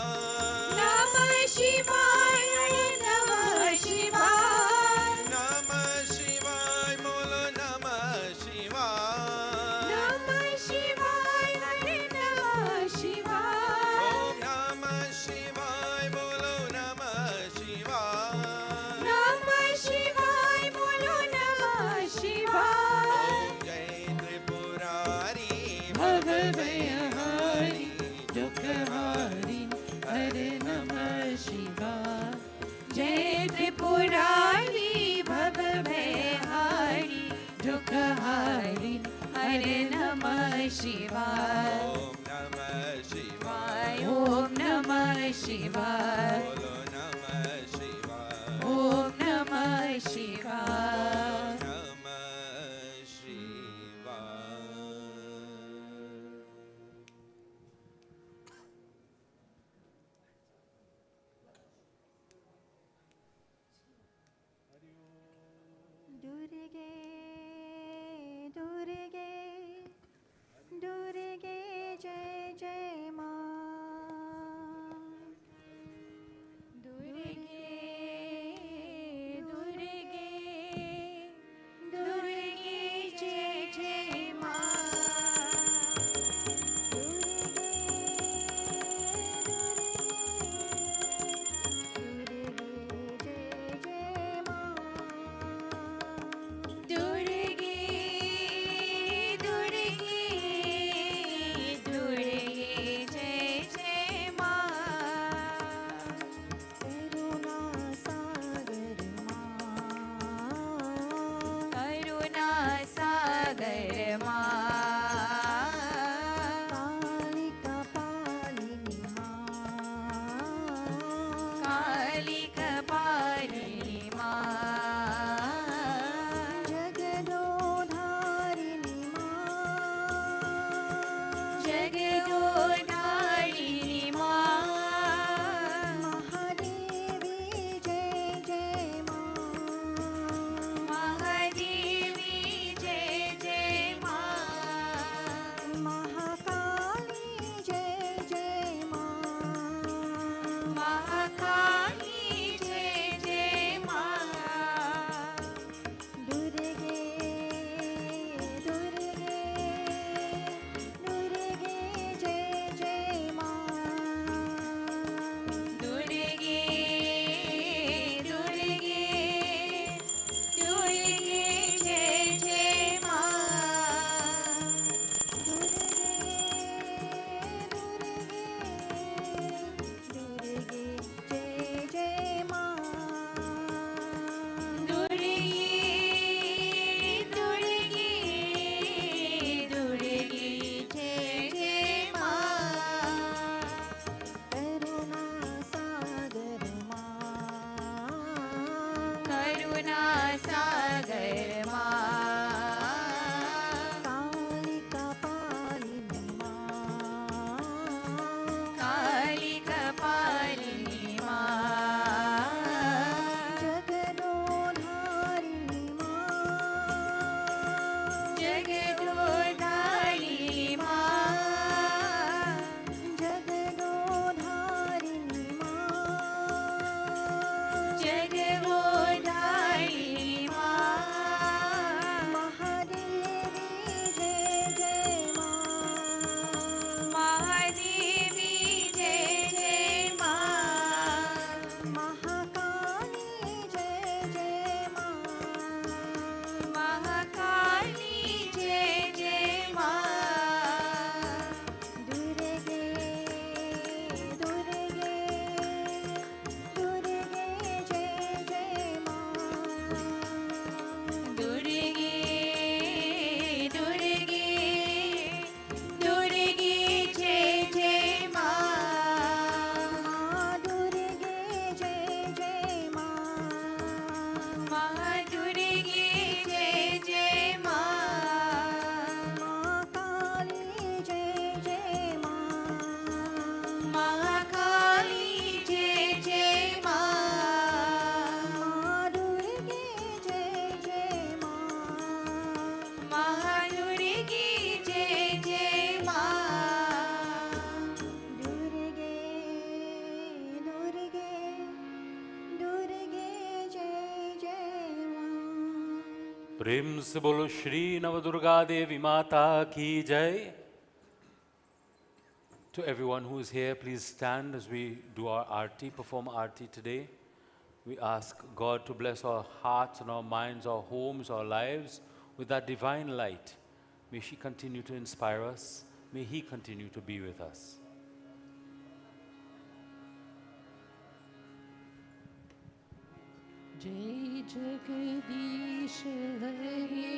नमः शिवाय हरे नमः शिवाय नमः शिवाय बोलो नमः शिवाय नमः शिवाय हरे नमः शिवाय ओम नमः शिवाय बोलो नमः शिवाय नमः शिवाय बोलो नमः शिवाय ओम जय त्रिपुरारी भव भयहारी दुख हारी हरे नमः शिवाय जय त्रिपुरारी भव भयहारी दुख हारी हरे नमः शिवाय ओम नमः शिवाय ओम नमः शिवाय बोलो नमः शिवाय ओम नमः शिवाय नमः शिवाय दुर्गे दुर्गे दुर्गे जय जय माँ प्रेम से बोलो श्री नवदुर्गा देवी माता की जय. To everyone who is here, please stand as we do our arti, perform arti today. We ask God to bless our hearts and our minds, our homes, our lives with that divine light. May she continue to inspire us. May He continue to be with us. जय जगदीश हरे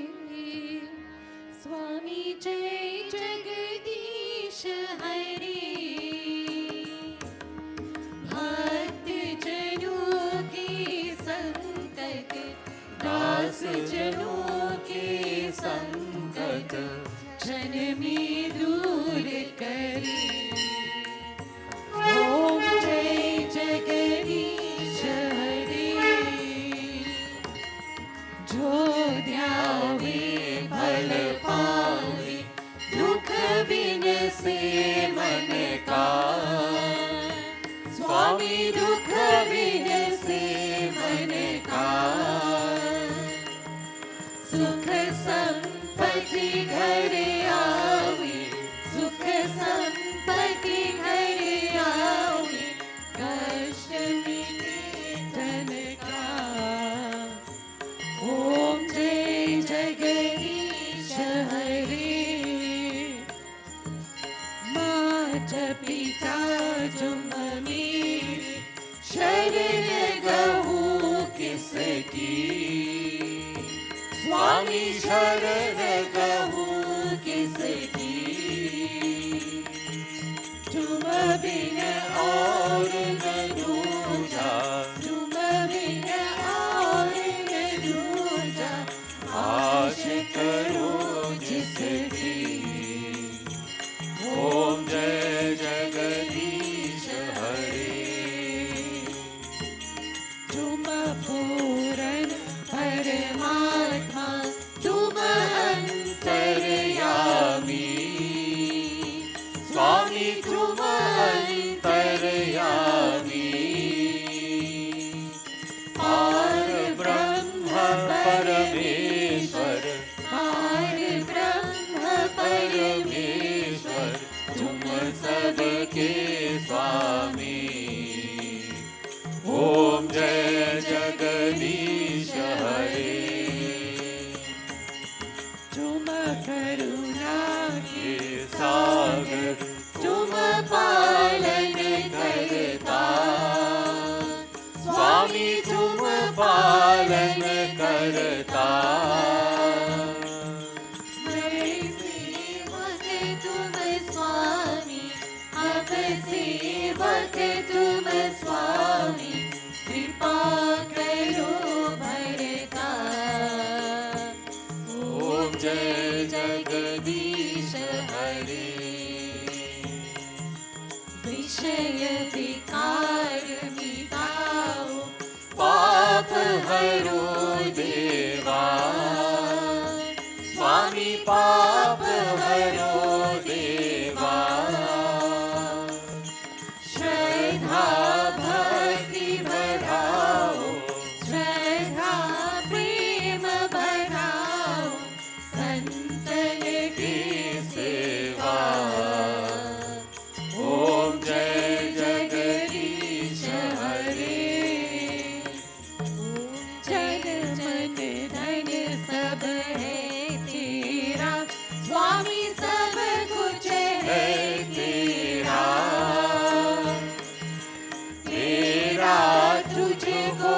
स्वामी जय जगदीश हरे भक्त जनों के संकट दास जनों के संकट क्षण में दूर करे ओम जय जगदीश जो ध्यावे फल पावे दुख बिन से मन का स्वामी दुख बिन से मन का सुख संपत्ति घर आवे सुख संपत्ति घर आवे कष्ट मिटे धन का ओम जय जगदीश हरे माता पिता तुम मेरे शरण गहू किसकी स्वामी शरण गहू किसकी तुम बिन और न दूजा तुम बिन और न दूजा आश करो जिसकी ओम जय जगदीश हरे तुम पूरन परमात्मा तुम अंतर्यामी स्वामी तुम अंतर्यामी पार ब्रह्म परमेश्वर पार ब्रह्म परमेश्वर तुम सबके स्वामी ओम जय जगदीश हरे तुम करुणा के सागर तुम पालन करता स्वामी तुम पालन करता मैं सेवक तुम स्वामी अब सेवक तुम स्वामी कृपा करो भरता ओम जय जगदीश हरे विषय विकार मिटाओ पाप हरो देवा स्वामी पाप हरो देवा श्रद्धा भक्ति बढ़ाओ श्रद्धा प्रेम बढ़ाओ संतन की सेवा ओम जय जगदीश हरे जन मन धन सब है तेरा स्वामी सब कुछ है तेरा तेरा तुझको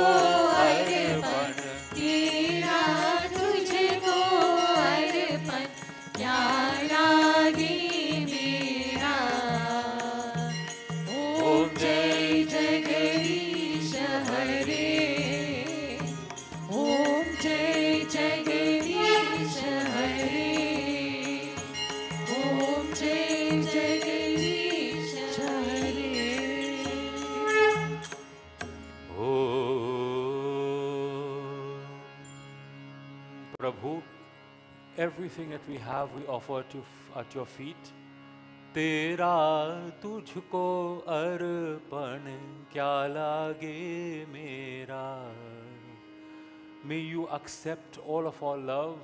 अर्पण तेरा तुझको अर्पण क्या लागे मेरा ओम जय जगदीश हरे ओम जय जगदीश हरे ओम जय जगदीश हरे Prabhu, everything that we have we offer at your feet. तेरा तुझको अर्पण क्या लागे मेरा May you accept all of our love,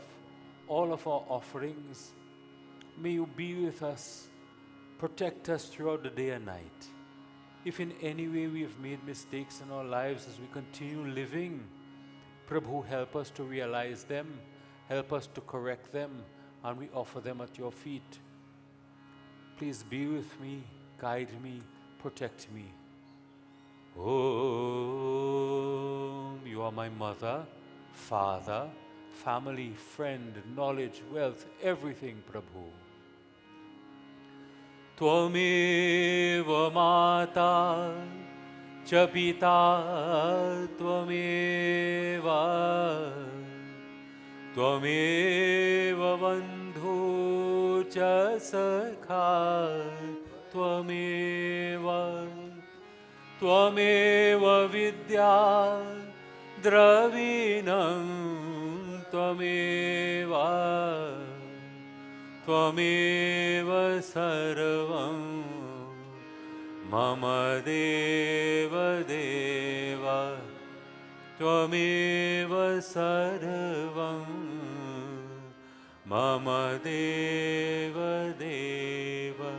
all of our offerings. May you be with us, protect us throughout the day and night. If in any way we have made mistakes in our lives as we continue living, Prabhu, help us to realize them, help us to correct them, and we offer them at your feet. Please be with me, guide me, protect me. Oh, you are my mother, father, family, friend, knowledge, wealth, everything, Prabhu. Tvameva mata cha pita tvameva tvameva bandhu cha sakha tvameva tvameva vidya dravinam tvameva Tvameva sarvam mama deva deva Tvameva sarvam mama deva deva.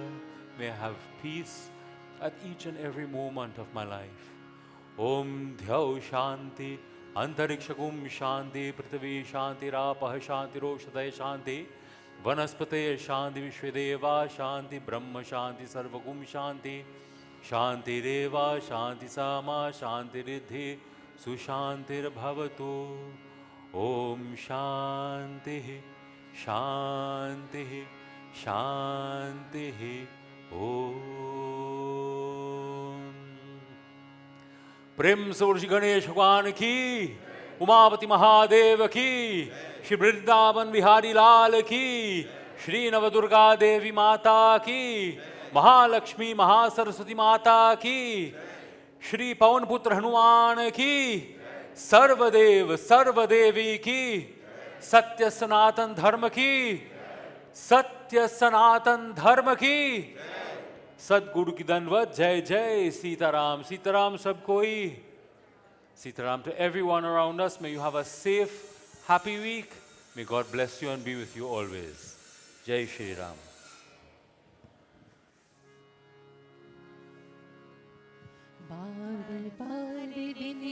May I have peace at each and every moment of my life. Om Dhyau Shanti Antarikshagum Shanti Prithvi Shanti Rapah Shanti Roshadaya Shanti Vanaspate Shanti Vishvedeva Shanti Brahma Shanti Sarvagum Shanti Shanti Deva Shanti Sama Shanti Riddhi Sushantir Bhavatu. Om Shanti Shanti Shanti Om. प्रेम से श्री गणेश भगवान की, उमापति महादेव की, श्री वृंदावन बिहारी लाल की, श्री नवदुर्गा देवी माता की, महालक्ष्मी महासरस्वती माता की, श्री पवन पुत्र हनुमान की, सर्वदेव सर्वदेवी की, सत्य सनातन धर्म की, सत्य सनातन धर्म की, सदगुरु की दंडवत. जय जय सीताराम. सीताराम सब कोई. Sitaram to everyone around us. May you have a safe, happy week. May God bless you and be with you always. Jai Shri Ram. बादल बादल दिन